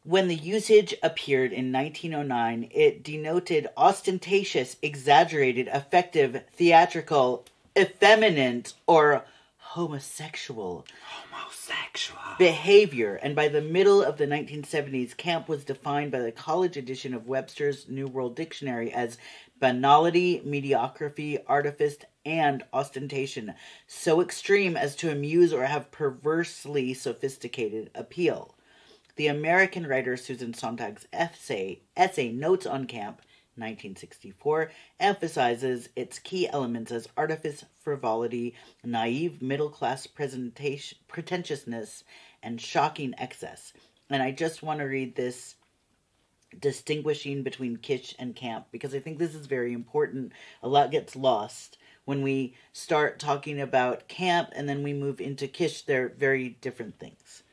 When the usage appeared in 1909, it denoted ostentatious, exaggerated, effective, theatrical, effeminate, or homosexual Homosexual. behavior. And by the middle of the 1970s, camp was defined by the college edition of Webster's New World Dictionary as banality, mediocrity, artifice, and ostentation, so extreme as to amuse or have perversely sophisticated appeal. The American writer Susan Sontag's essay Notes on Camp, 1964, emphasizes its key elements as artifice, frivolity, naive middle-class pretentiousness, and shocking excess. And I just want to read this distinguishing between kitsch and camp, because I think this is very important. A lot gets lost when we start talking about camp and then we move into kitsch. They're very different things.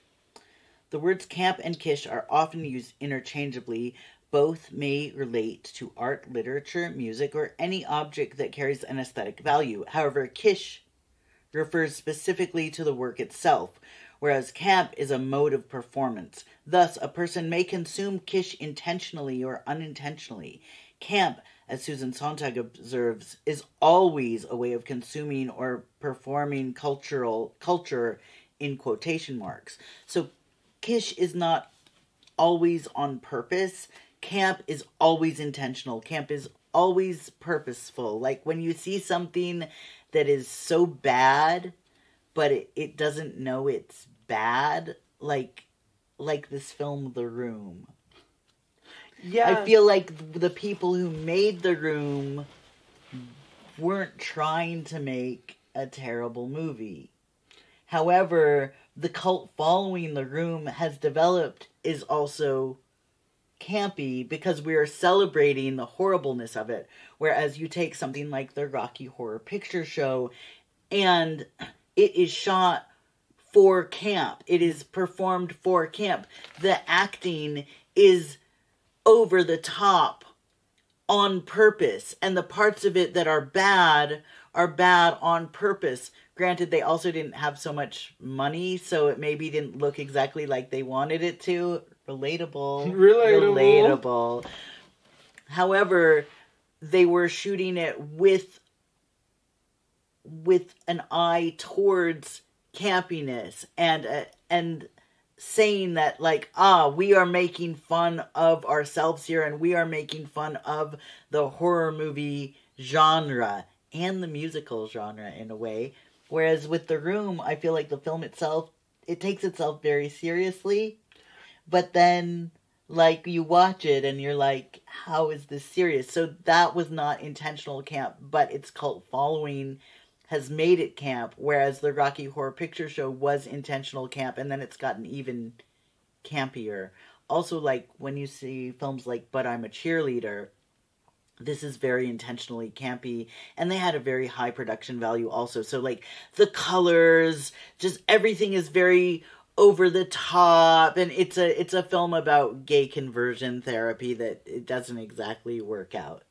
The words camp and kitsch are often used interchangeably. Both may relate to art, literature, music, or any object that carries an aesthetic value. However, kitsch refers specifically to the work itself, whereas camp is a mode of performance. Thus, a person may consume kitsch intentionally or unintentionally. Camp, as Susan Sontag observes, is always a way of consuming or performing culture in quotation marks. So, kitsch is not always on purpose. Camp is always intentional. Camp is always purposeful. Like when you see something that is so bad, but it doesn't know it's bad, like this film, The Room. Yeah. I feel like the people who made The Room weren't trying to make a terrible movie. However, the cult following The Room has developed is also campy because we are celebrating the horribleness of it. Whereas you take something like the Rocky Horror Picture Show and it is shot for camp. It is performed for camp. The acting is over the top on purpose. And the parts of it that are bad on purpose. Granted, they also didn't have so much money, so it maybe didn't look exactly like they wanted it to. Relatable. However, they were shooting it with an eye towards campiness and saying that, like, we are making fun of ourselves here and we are making fun of the horror movie genre and the musical genre in a way. Whereas with The Room, I feel like the film itself, it takes itself very seriously. But then, like, you watch it and you're like, how is this serious? So that was not intentional camp, but its cult following has made it camp, whereas the Rocky Horror Picture Show was intentional camp, and then it's gotten even campier. Also, like, when you see films like But I'm a Cheerleader, this is very intentionally campy, and they had a very high production value also. So, like, the colors, just everything is very over the top, and it's a film about gay conversion therapy that it doesn't exactly work out.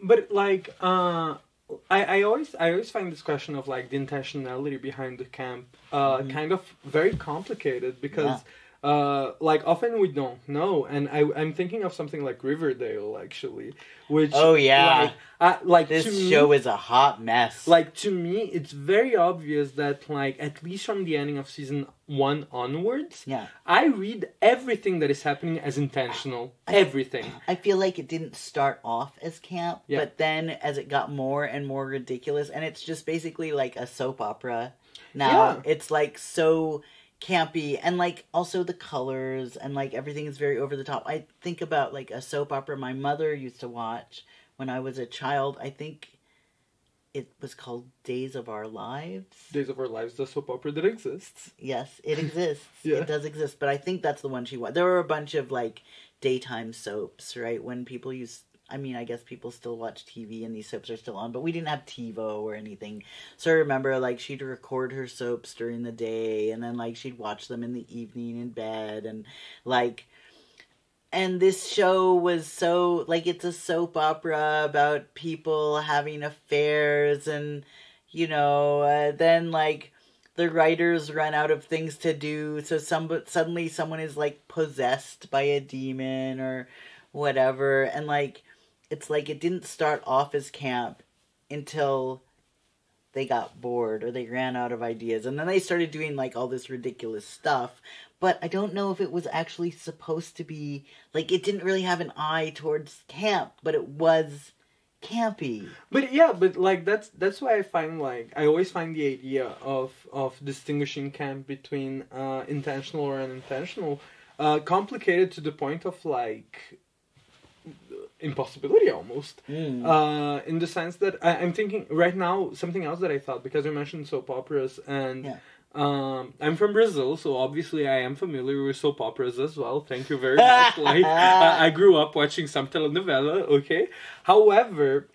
But like, I always find this question of like the intentionality behind the camp kind of very complicated because like often we don't know, and I'm thinking of something like Riverdale actually, which like this show is a hot mess. Like to me, it's very obvious that like at least from the ending of season 1 onwards, I read everything that is happening as intentional. Everything. I feel like it didn't start off as camp, but then as it got more and more ridiculous, and it's just basically like a soap opera now. It's like so campy, and like also the colors and like everything is very over the top. I think about like a soap opera my mother used to watch when I was a child. I think it was called Days of Our Lives. Days of Our Lives, the soap opera that exists. Yes, it exists. It does exist, but I think that's the one she watched. There were a bunch of like daytime soaps, right? When people I guess people still watch TV and these soaps are still on, but we didn't have TiVo or anything. So I remember, like, she'd record her soaps during the day, and then, like, she'd watch them in the evening in bed, and, like, and this show was so, like, it's a soap opera about people having affairs, and, you know, then, like, the writers run out of things to do, so suddenly someone is, like, possessed by a demon or whatever, and, like, it's like it didn't start off as camp until they got bored or they ran out of ideas. And then they started doing like all this ridiculous stuff. But I don't know if it was actually supposed to be, like, it didn't really have an eye towards camp, but it was campy. But yeah, but like that's why I find, like, I always find the idea of distinguishing camp between intentional or unintentional complicated to the point of like impossibility almost. In the sense that I'm thinking right now something else that I thought, because you mentioned soap operas, and Yeah. I'm from Brazil, so obviously I am familiar with soap operas as well. Thank you very much. Like, I grew up watching some telenovela. Okay, however,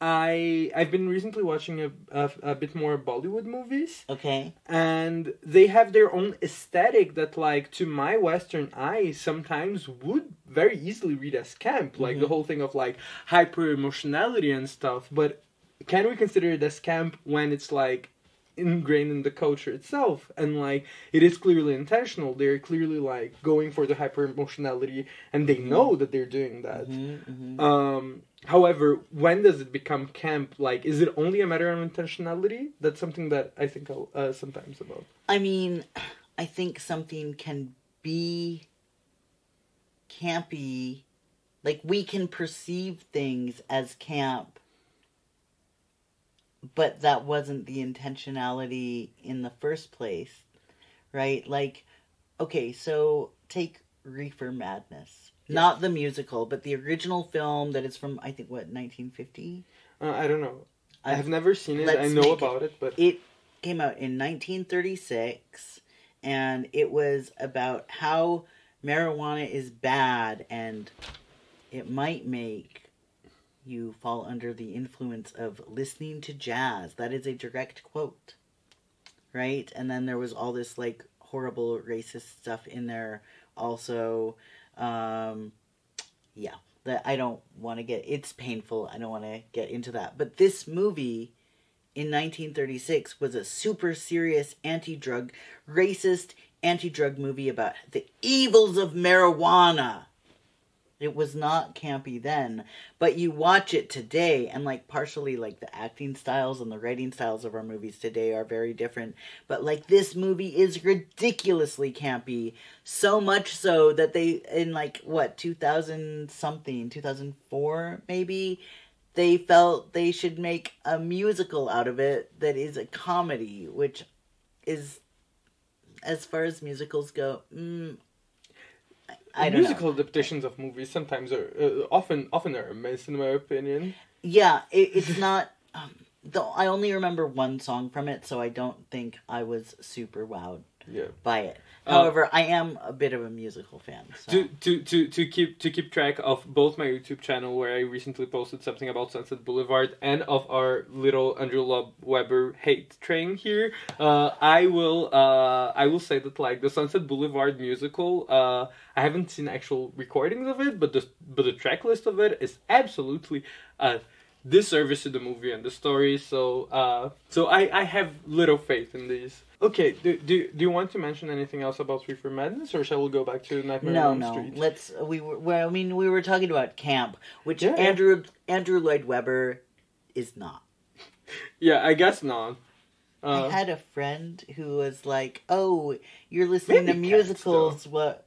I've been recently watching a bit more Bollywood movies. Okay. And they have their own aesthetic that, like, to my Western eye, sometimes would very easily read as camp. Like, the whole thing of, like, hyper-emotionality and stuff. But can we consider it as camp when it's, like, ingrained in the culture itself? And, like, it is clearly intentional. They're clearly, like, going for the hyper-emotionality, and they know that they're doing that. However, when does it become camp? Like, is it only a matter of intentionality? That's something that I think sometimes about. I mean, I think something can be campy. Like, we can perceive things as camp, but that wasn't the intentionality in the first place, right? Like, okay, so take Reefer Madness. Yeah. Not the musical, but the original film that is from, I think, what, 1950? I don't know. I have never seen it. I know about it, but... It came out in 1936, and it was about how marijuana is bad, and it might make you fall under the influence of listening to jazz. That is a direct quote, right? And then there was all this, like, horrible racist stuff in there also. Yeah, that I don't want to get, it's painful. I don't want to get into that. But this movie in 1936 was a super serious anti-drug, racist anti-drug movie about the evils of marijuana. It was not campy then, but you watch it today, and, like, partially, like, the acting styles and the writing styles of our movies today are very different, but, like, this movie is ridiculously campy, so much so that they, in, like, what, 2000-something, 2004, maybe, they felt they should make a musical out of it that is a comedy, which is, as far as musicals go, I don't musical know. adaptations of movies sometimes are often are a mess, in my opinion. Yeah, it's not. Though I only remember one song from it, so I don't think I was super wowed by it. However, I am a bit of a musical fan. So. To keep track of both my YouTube channel, where I recently posted something about Sunset Boulevard, and of our little Andrew Lloyd Webber hate train here, I will say that, like, the Sunset Boulevard musical, I haven't seen actual recordings of it, but the track list of it is absolutely disservice to the movie and the story. So I have little faith in these. Okay, do you want to mention anything else about Reefer Madness, or shall we go back to Nightmare on Elm Street? Let's. We were talking about camp, which Andrew Lloyd Webber is not. Yeah, I guess not. I had a friend who was like, "Oh, you're listening to musicals? What?"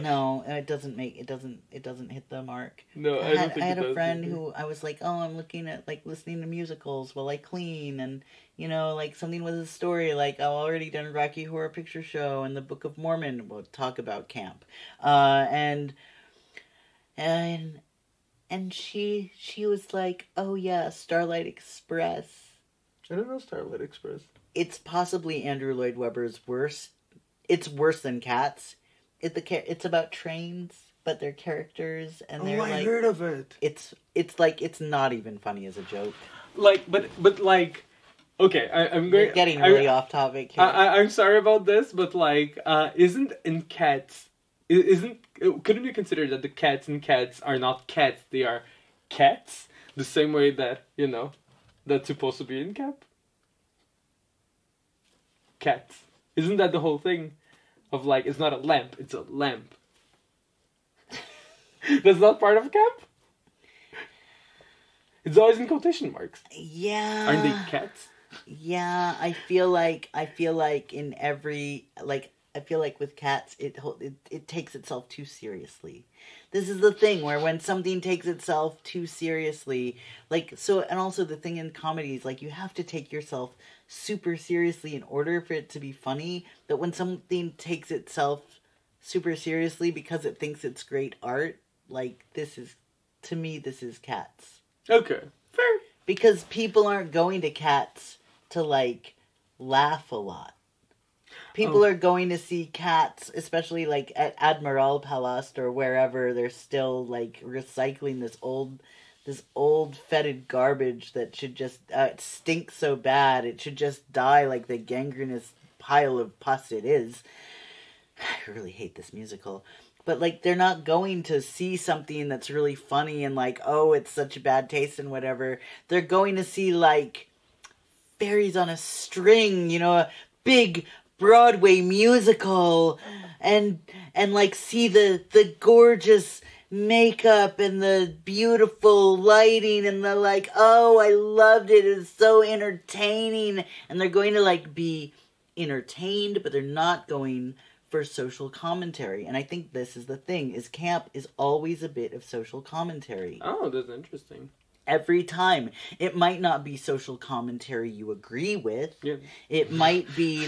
No, it doesn't hit the mark. No, I don't think I had a friend who I was like, "Oh, I'm looking at, like, listening to musicals while I clean," and, you know, like, something with a story, like, I've already done Rocky Horror Picture Show and the Book of Mormon. We'll talk about camp, and she was like, "Oh yeah, Starlight Express." I don't know Starlight Express. It's possibly Andrew Lloyd Webber's worst. It's worse than Cats. It's about trains, but they're characters, and they're like... I heard of it. It's like, it's not even funny as a joke. Like, but like, okay, I'm going... We're getting really off topic here. I'm sorry about this, but, like, isn't in Cats... Couldn't you consider that the cats in Cats are not cats, they are cats? The same way that, you know, that's supposed to be in Camp? Cats. Isn't that the whole thing? Of, like, it's not a lamp, it's a lamp. That's not part of camp? It's always in quotation marks. Yeah. Aren't they cats? Yeah, I feel like in every, like, I feel like with cats, it takes itself too seriously. This is the thing where when something takes itself too seriously, like, so, and also the thing in comedies, like, you have to take yourself super seriously in order for it to be funny. But when something takes itself super seriously because it thinks it's great art, like, this is, to me, this is Cats. Okay, fair. Because people aren't going to Cats to, like, laugh a lot. People are going to see Cats, especially, like, at Admiral Palast or wherever. They're still, like, recycling this old fetid garbage that should just, it stinks so bad. It should just die like the gangrenous pile of pus it is. I really hate this musical. But, like, they're not going to see something that's really funny and, like, oh, it's such a bad taste and whatever. They're going to see, like, Fairies on a String, you know, a big Broadway musical, and like, see the gorgeous makeup and the beautiful lighting and the, like, oh, I loved it. It's so entertaining. And they're going to, like, be entertained, but they're not going for social commentary. And I think this is the thing, is camp is always a bit of social commentary. Oh, that's interesting. Every time. It might not be social commentary you agree with. Yeah. It might be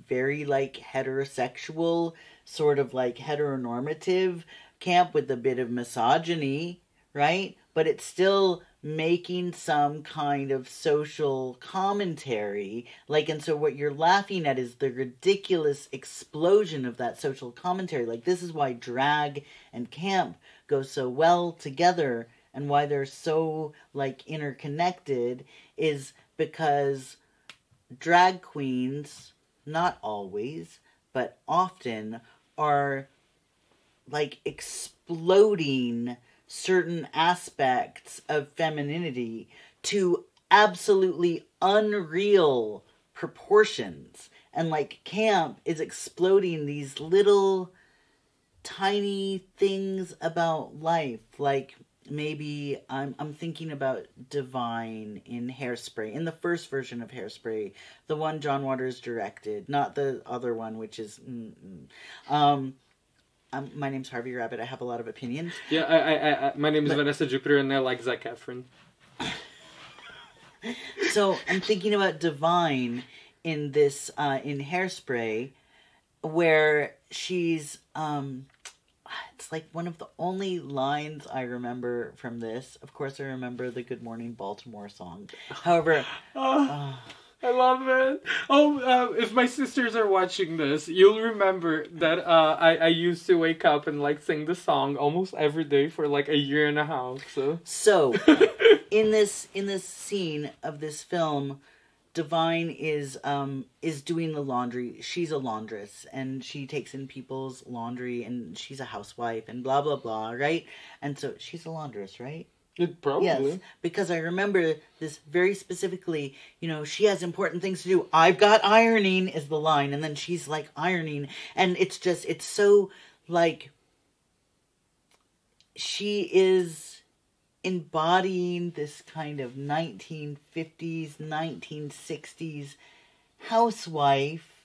very, like, heterosexual, sort of, like, heteronormative camp with a bit of misogyny, right? But it's still making some kind of social commentary. Like, and so what you're laughing at is the ridiculous explosion of that social commentary. Like, this is why drag and camp go so well together, and why they're so, like, interconnected, is because drag queens, not always, but often, are, like, exploding certain aspects of femininity to absolutely unreal proportions. And, like, camp is exploding these little tiny things about life. Like, maybe I'm thinking about Divine in Hairspray, in the first version of Hairspray, the one John Waters directed, not the other one, which is my name's Harvey Rabbit. I have a lot of opinions. Yeah, I my name is Vanessa Jupiter, and I like Zac Efron. So I'm thinking about Divine in this in Hairspray, where she's it's like one of the only lines I remember from this. Of course, I remember the Good Morning Baltimore song. However, I love it. Oh, if my sisters are watching this, you'll remember that I used to wake up and, like, sing the song almost every day for, like, a year and a half. So in this scene of this film, Divine is doing the laundry. She's a laundress, and she takes in people's laundry, and she's a housewife, and blah blah blah, right? And so she's a laundress, right? Probably. Yes, because I remember this very specifically. You know, she has important things to do. I've got ironing is the line, and then she's, like, ironing, and it's so, like, she is embodying this kind of 1950s, 1960s housewife,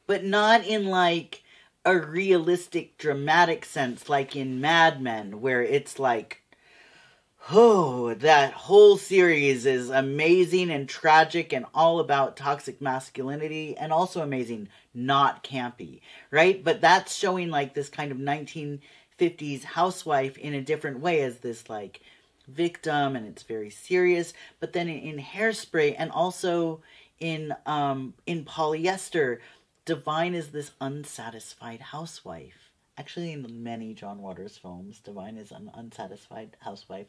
but not in, like, a realistic, dramatic sense, like in Mad Men, where it's like, oh, that whole series is amazing and tragic and all about toxic masculinity, and also amazing, not campy, right? But that's showing, like, this kind of 1950s housewife in a different way as this, like, victim, and it's very serious. But then in Hairspray, and also in Polyester, Divine is this unsatisfied housewife. Actually, in many John Waters films, Divine is an unsatisfied housewife.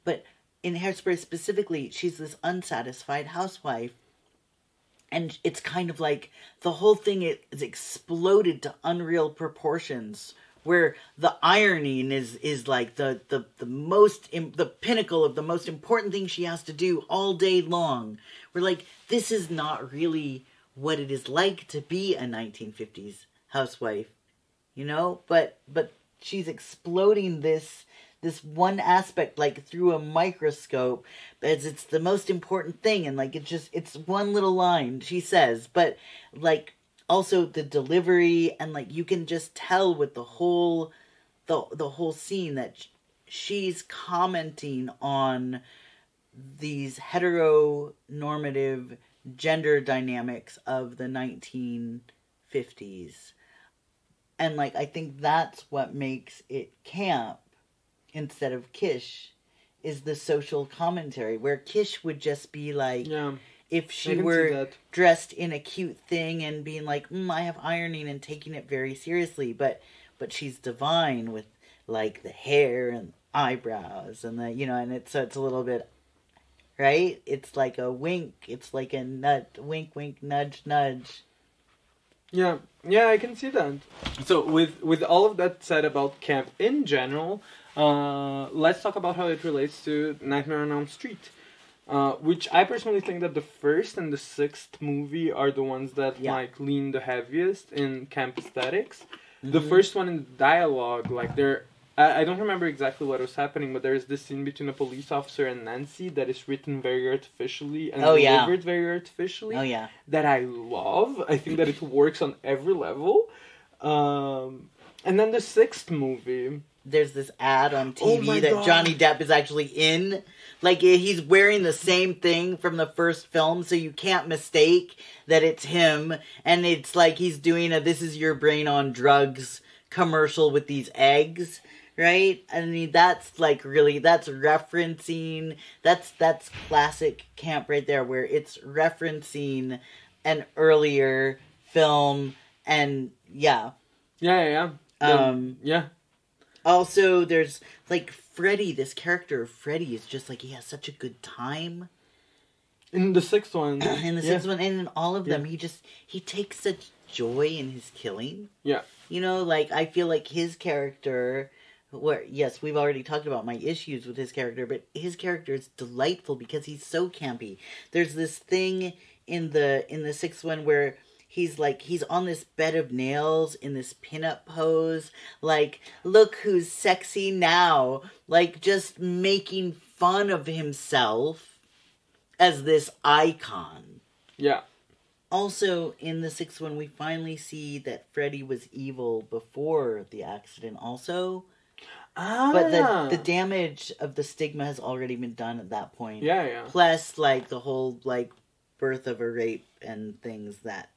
But in Hairspray specifically, she's this unsatisfied housewife. And it's kind of like the whole thing is exploded to unreal proportions, where the ironing is like the pinnacle of the most important thing she has to do all day long. We're like, this is not really what it is like to be a 1950s housewife. You know, but she's exploding this this one aspect, like through a microscope, as it's the most important thing, and like it's one little line she says, but like also the delivery, and like you can just tell with the whole scene that she's commenting on these heteronormative gender dynamics of the 1950s. And, like, I think that's what makes it camp instead of Kish, is the social commentary, where Kish would just be like, if she were dressed in a cute thing and being like, I have ironing, and taking it very seriously, but she's divine with, like, the hair and eyebrows and the, and it's a little bit, right? It's like a wink, it's like a wink, wink, nudge, nudge. Yeah, I can see that. So with all of that said about camp in general, let's talk about how it relates to Nightmare on Elm Street, which I personally think that the first and the sixth movie are the ones that like lean the heaviest in camp aesthetics. Mm-hmm. The first one in dialogue, like I don't remember exactly what was happening, but there's this scene between a police officer and Nancy that is written very artificially and delivered very artificially. Oh, yeah. That I love. I think that it works on every level. And then the sixth movie. There's this ad on TV that Johnny Depp is actually in. Like, he's wearing the same thing from the first film, so you can't mistake that it's him. And it's like he's doing a "This Is Your Brain on Drugs" commercial with these eggs. Right? I mean, that's like really, that's referencing, that's classic camp right there, where it's referencing an earlier film, and yeah. Also, there's like Freddy, this character of Freddy is just like, he has such a good time. In the sixth one. And in all of them, he takes such joy in his killing. Yeah. Like, I feel like his character... Where, yes, we've already talked about my issues with his character, but his character is delightful because he's so campy. There's this thing in the sixth one where he's on this bed of nails in this pinup pose, like, look who's sexy now, like, just making fun of himself as this icon. Yeah. Also, in the sixth one, we finally see that Freddy was evil before the accident also. But the damage of the stigma has already been done at that point. Yeah. Plus, like, the whole, like, birth of a rape and things that...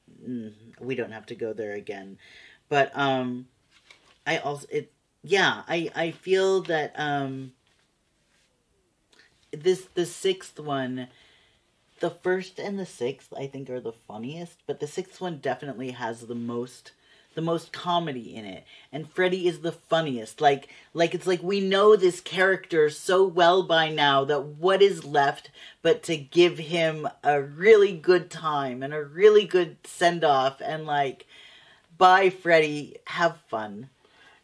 we don't have to go there again. But, I feel that, the sixth one... The first and the sixth, I think, are the funniest. But the sixth one definitely has the most comedy in it, and Freddy is the funniest. Like it's like we know this character so well by now that what is left but to give him a really good time and a really good send off, and like, bye Freddy, have fun.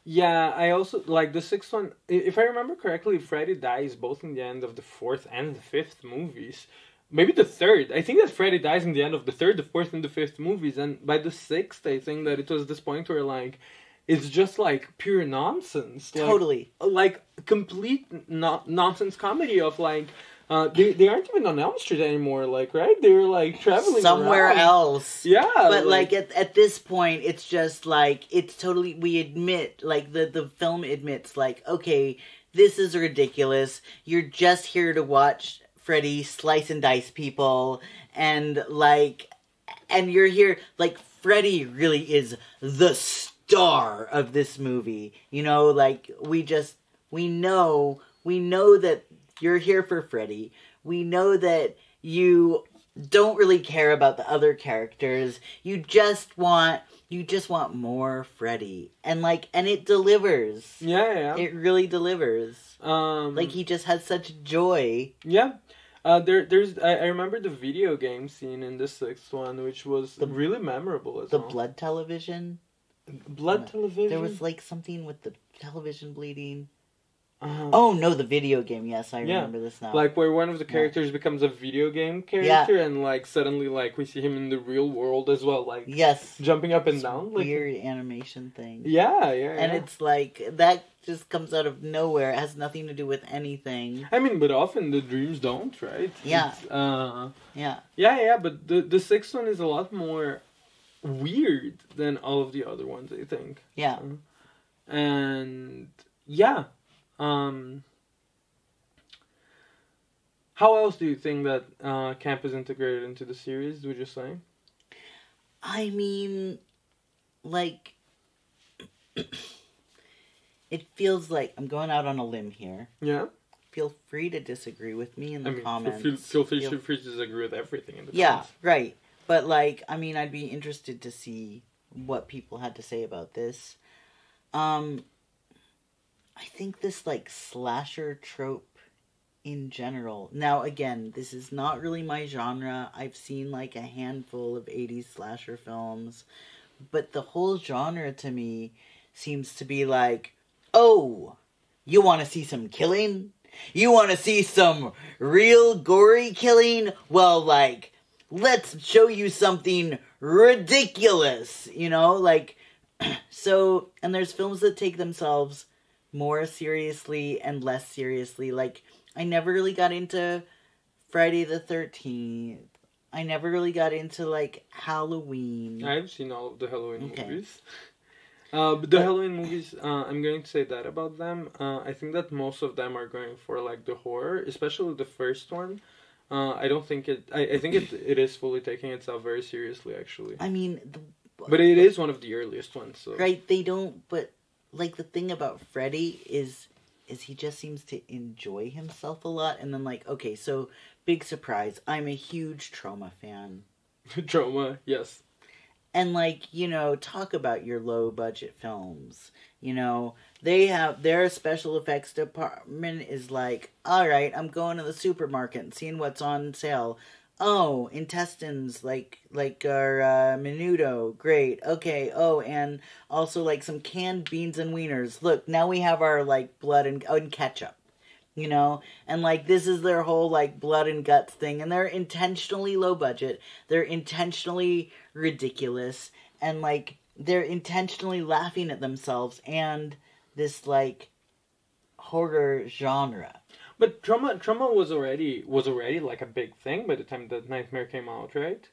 Yeah, I also like the sixth one. If I remember correctly, Freddy dies both in the end of the fourth and the fifth movies. Maybe the third. I think that Freddy dies in the end of the third, the fourth, and the fifth movies. And by the sixth, I think that it was this point where, like, it's just, like, pure nonsense. Totally. Like complete nonsense comedy of, like, they aren't even on Elm Street anymore, like, right? They're, like, traveling somewhere around. else. Yeah. But, like at this point, it's just, like, it's totally, we admit, like, the film admits, like, okay, this is ridiculous. You're just here to watch Freddy slice and dice people, and you're here, like, Freddy really is the star of this movie, like, we know that you're here for Freddy, we know that you don't really care about the other characters, you just want more Freddy, and it delivers. Yeah. It really delivers. Like, he just has such joy. Yeah. I remember the video game scene in the sixth one, which was really memorable as well. The blood television? Blood television? There was, like, something with the television bleeding. Oh no, the video game. Yes, I remember this now. Like where one of the characters becomes a video game character, and like suddenly like we see him in the real world as well, like jumping up and down, like weird animation thing. And it's like that just comes out of nowhere. It has nothing to do with anything. I mean, but often the dreams don't, right? Yeah. But the sixth one is a lot more weird than all of the other ones, I think. Yeah. And yeah. How else do you think that camp is integrated into the series, would you say? I mean, like, it feels like, I'm going out on a limb here. Yeah? Feel free to disagree with me in the comments. Feel free to disagree with everything in the comments. Yeah, right. But, like, I mean, I'd be interested to see what people had to say about this. I think this, like, slasher trope in general. Now, again, this is not really my genre. I've seen, like, a handful of 80s slasher films. But the whole genre, to me, seems to be like, oh, you want to see some killing? You want to see some real gory killing? Well, like, let's show you something ridiculous, you know? Like, so, and there's films that take themselves more seriously and less seriously. Like, I never really got into Friday the 13th. I never really got into, like, Halloween. I've seen all of the Halloween movies. But the Halloween movies, I'm going to say that about them. I think that most of them are going for, like, the horror, especially the first one. I don't think it... I think it is fully taking itself very seriously, actually. I mean... But it is one of the earliest ones, so... Right, they don't... But, like, the thing about Freddy is he just seems to enjoy himself a lot. And then, like, okay, so, big surprise. I'm a huge Trauma fan. Trauma, yes. And, like, you know, talk about your low-budget films. You know, they have... Their special effects department is like, alright, I'm going to the supermarket and seeing what's on sale. Oh, intestines, like our menudo, great, okay, oh, and also, like, some canned beans and wieners. Look, now we have our, like, blood and ketchup, you know? And, like, this is their whole, like, blood and guts thing, and they're intentionally low budget, they're intentionally ridiculous, and, like, they're intentionally laughing at themselves and this, like, horror genre. But trauma was already like a big thing by the time that Nightmare came out, right?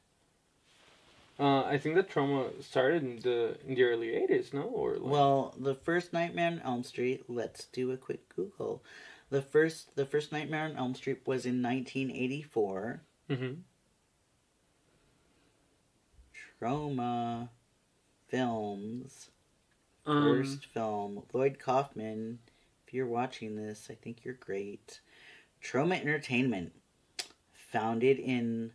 I think that Trauma started in the early 80s, no? Or like... Well, the first Nightmare on Elm Street, let's do a quick Google. The first Nightmare on Elm Street was in 1984. Mm-hmm. Trauma Films. First film. Lloyd Kaufman. If you're watching this, I think you're great. Trauma Entertainment. Founded in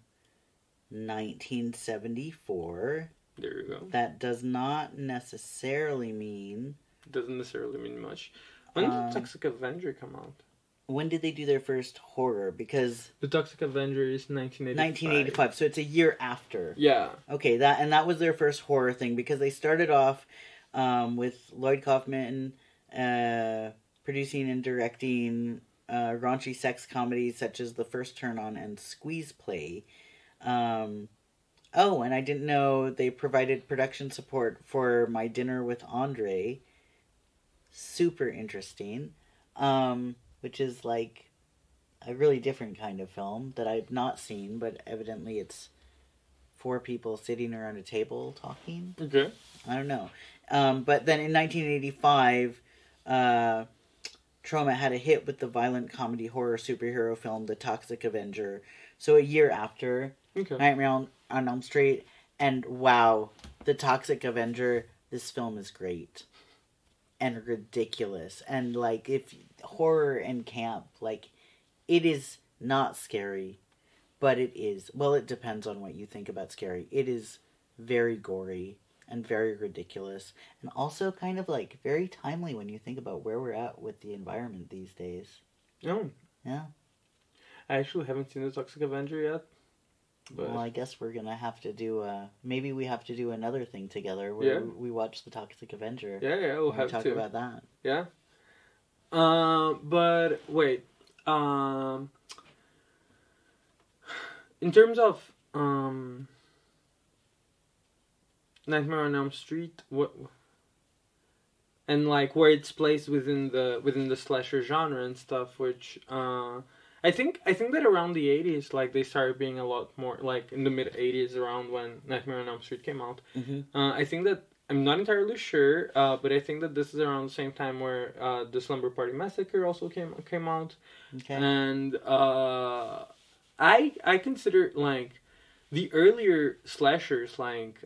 1974. There you go. That does not necessarily mean... Doesn't necessarily mean much. When did Toxic Avenger come out? When did they do their first horror? Because... The Toxic Avenger is 1985. 1985, so it's a year after. Yeah. Okay, that was their first horror thing, because they started off with Lloyd Kaufman producing and directing raunchy sex comedies such as The First Turn On and Squeeze Play. And I didn't know they provided production support for My Dinner with Andre. Super interesting. Which is like a really different kind of film that I've not seen, but evidently it's 4 people sitting around a table talking. Okay. I don't know. But then in 1985, Trauma had a hit with the violent comedy horror superhero film The Toxic Avenger. So a year after Nightmare on Elm Street. And wow, The Toxic Avenger, this film is great. And ridiculous. And like, if horror and camp, like, it is not scary. But it is, well, it depends on what you think about scary. It is very gory and very ridiculous. And also kind of like very timely when you think about where we're at with the environment these days. Oh. Yeah. I actually haven't seen The Toxic Avenger yet. But... Well, I guess we're gonna have to do maybe we have to do another thing together where we watch The Toxic Avenger. Yeah, we'll have to talk about that. Yeah. But wait. In terms of Nightmare on Elm Street, what and like where it's placed within the slasher genre and stuff, which I think that around the 80s, like they started being a lot more like in the mid 80s, around when Nightmare on Elm Street came out. Mm-hmm. I think that I'm not entirely sure, but I think that this is around the same time where the Slumber Party Massacre also came out. Okay. And I consider like the earlier slashers, like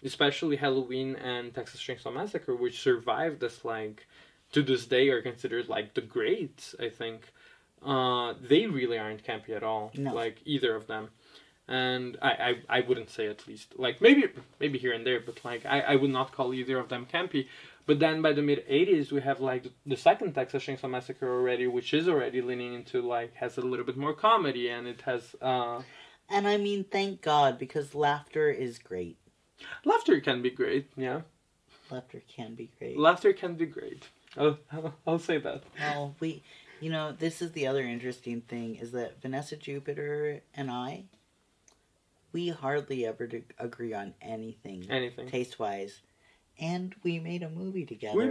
especially Halloween and Texas Chainsaw Massacre, which survived as like to this day are considered like the greats. I think they really aren't campy at all. No. Like either of them. And I wouldn't say, at least, like maybe here and there, but like I would not call either of them campy. But then by the mid 80s we have like the second Texas Chainsaw Massacre already, which is already leaning into like has a little bit more comedy, and it has and I mean, thank God, because laughter is great. Laughter can be great, yeah. Laughter can be great. Laughter can be great. I'll say that. Well, this is the other interesting thing, is that Vanessa Jupiter and I, we hardly ever agree on anything. Taste-wise. And we made a movie together.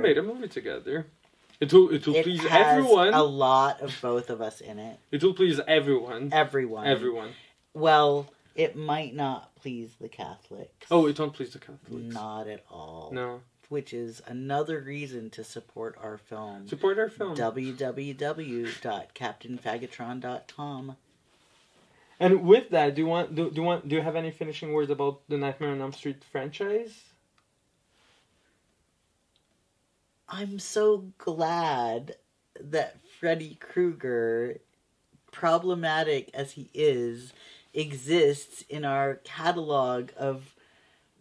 It will please everyone. It has a lot of both of us in it. It will please everyone. Everyone. Well, it might not please the Catholics. Oh, it won't please the Catholics. Not at all. No. Which is another reason to support our film. www.captainfagatron.com. And with that, do you have any finishing words about the Nightmare on Elm Street franchise? I'm so glad that Freddy Krueger, problematic as he is, exists in our catalog of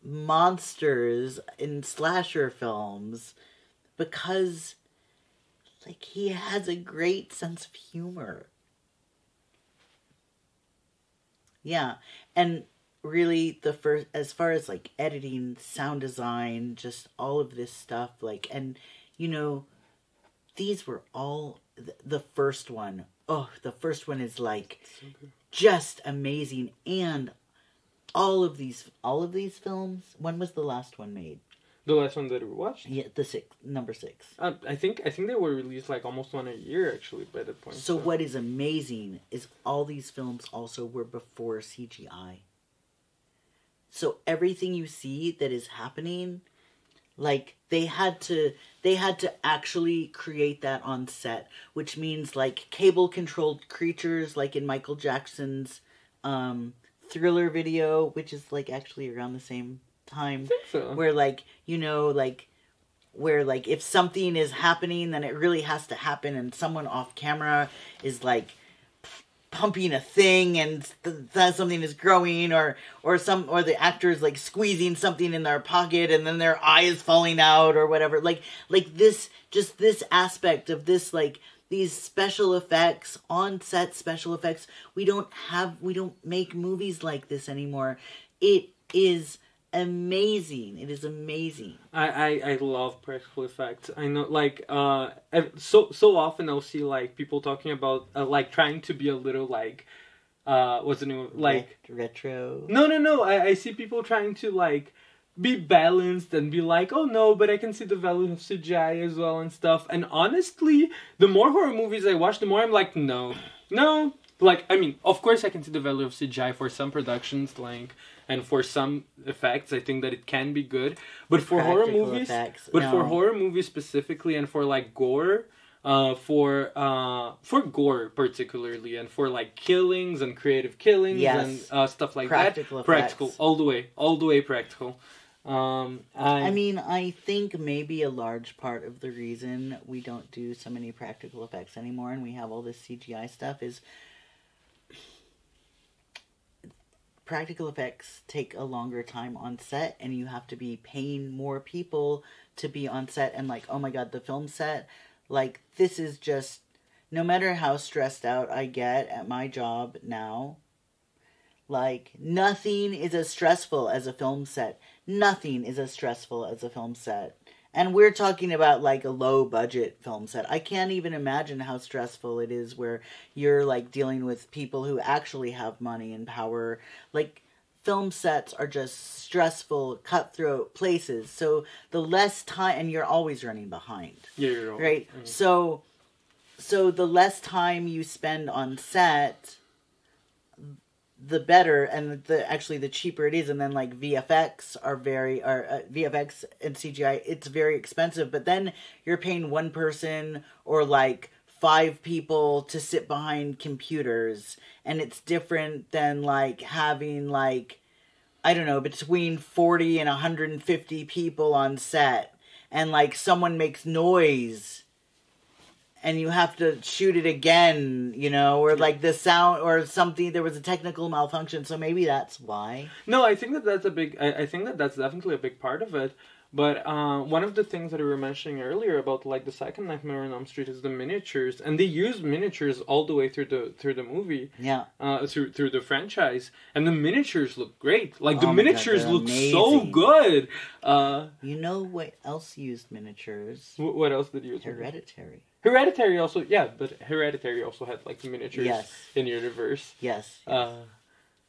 monsters in slasher films, because like he has a great sense of humor. Yeah, and really as far as like editing, sound design, just all of this stuff, like, and these were all the first one. Oh, the first one is like just amazing. And all of these films, when was the last one made? The last one that we watched? Yeah, number 6. I think they were released like almost one a year actually by that point. So what is amazing is all these films also were before CGI. So everything you see that is happening, like they had to actually create that on set, which means like cable controlled creatures, like in Michael Jackson's Thriller video, which is like actually around the same time. I think so. Where like where like if something is happening, then it really has to happen, and someone off camera is like pumping a thing, and something is growing, or the actor is like squeezing something in their pocket, and then their eye is falling out, or whatever. Like this, just this aspect of this, like these special effects, on-set special effects. We don't make movies like this anymore. It is amazing. It is amazing. I love practical effects. I know, like, so often I'll see, like, people talking about, like, trying to be a little, like, what's the name of, like... Retro? No. I see people trying to, like, be balanced and be like, oh no, but I can see the value of CGI as well and stuff. And honestly, the more horror movies I watch, the more I'm like, no. Like, I mean, of course I can see the value of CGI for some productions, like, and for some effects, I think that it can be good. But for horror movies, for horror movies specifically, and for like gore, for gore particularly, and for like killings and creative killings, yes, and stuff like practical that, effects. Practical all the way practical. I mean, I think maybe a large part of the reason we don't do so many practical effects anymore, and we have all this CGI stuff, is practical effects take a longer time on set, and you have to be paying more people to be on set. And like, oh my god, the film set, like, this is just, no matter how stressed out I get at my job now, like, nothing is as stressful as a film set. Nothing is as stressful as a film set. And we're talking about like a low budget film set. I can't even imagine how stressful it is where you're like dealing with people who actually have money and power. Like, film sets are just stressful, cutthroat places. So the less time, and you're always running behind. Yeah, you're right. So the less time you spend on set, the better, and the cheaper it is. And then like VFX VFX and CGI, it's very expensive. But then you're paying one person or like 5 people to sit behind computers, and it's different than like having like, I don't know, between 40 and 150 people on set, and like someone makes noise and you have to shoot it again, you know, or like the sound or something, there was a technical malfunction, so maybe that's why. No, I think that's I think that's definitely a big part of it. But one of the things that we were mentioning earlier about like the second Nightmare on Elm Street is the miniatures, and they use miniatures all the way through the movie. Yeah. Through the franchise, and the miniatures look great. Like the miniatures God, look amazing. so good. You know what else used miniatures? What else did you use? Hereditary. Hereditary also, yeah, but Hereditary also had like miniatures in universe. Yes.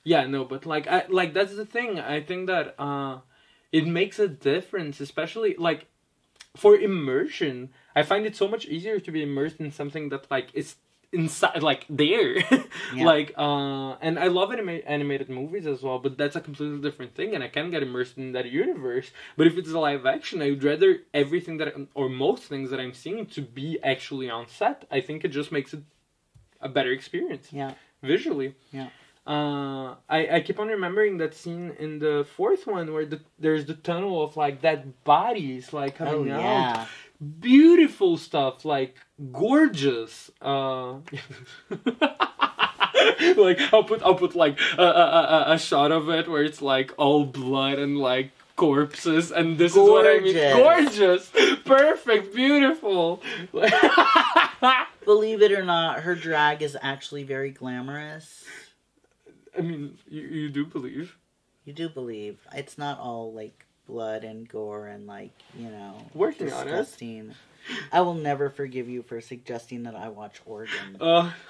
Yeah, no, but like that's the thing. I think that it makes a difference, especially like for immersion. I find it so much easier to be immersed in something that like is inside, like there. Yeah. Like and I love animated movies as well, but that's a completely different thing, and I can get immersed in that universe. But if it's a live action, I would rather everything or most things that I'm seeing to be actually on set. I think it just makes it a better experience. Yeah. Visually. Yeah. I keep on remembering that scene in the 4th one where there's the tunnel of like dead bodies like coming out. Beautiful stuff, like gorgeous. Like I'll put like a shot of it where it's like all blood and like corpses, and this is what I mean. Gorgeous, perfect, beautiful. Believe it or not, her drag is actually very glamorous. I mean, you do believe. You do believe. It's not all, like, blood and gore and, like, you know, working on it. Disgusting. I will never forgive you for suggesting that I watch Organ.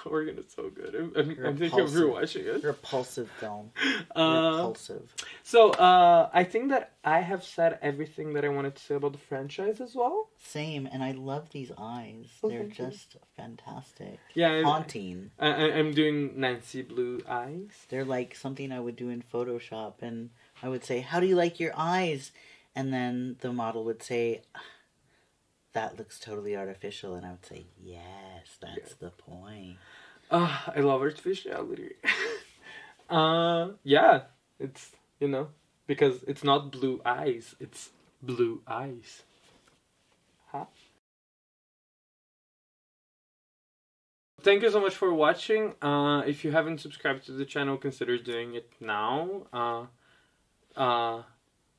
Organ is so good. I'm thinking of rewatching it. Repulsive film. Repulsive. So, I think that I have said everything that I wanted to say about the franchise as well. Same, and I love these eyes. They're just fantastic. Yeah, haunting. I'm doing Nancy Blue eyes. They're like something I would do in Photoshop, and I would say, "How do you like your eyes?" And then the model would say, "That looks totally artificial," and I would say, "Yes, that's the point." I love artificiality. Yeah, it's, you know, because it's not blue eyes, it's blue eyes. Huh? Thank you so much for watching. If you haven't subscribed to the channel, consider doing it now.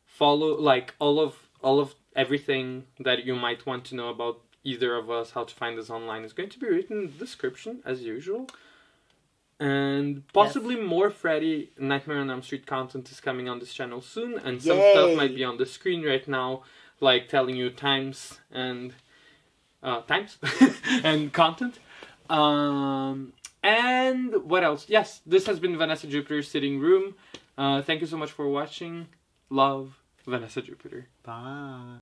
Follow like all of everything that you might want to know about either of us, how to find us online, is going to be written in the description as usual. And possibly more Freddy Nightmare on Elm Street content is coming on this channel soon, and some stuff might be on the screen right now, like telling you times and and content. And what else? Yes, this has been Vanessa Jupiter's Sitting Room. Thank you so much for watching. Love, Vanessa Jupiter. Bye.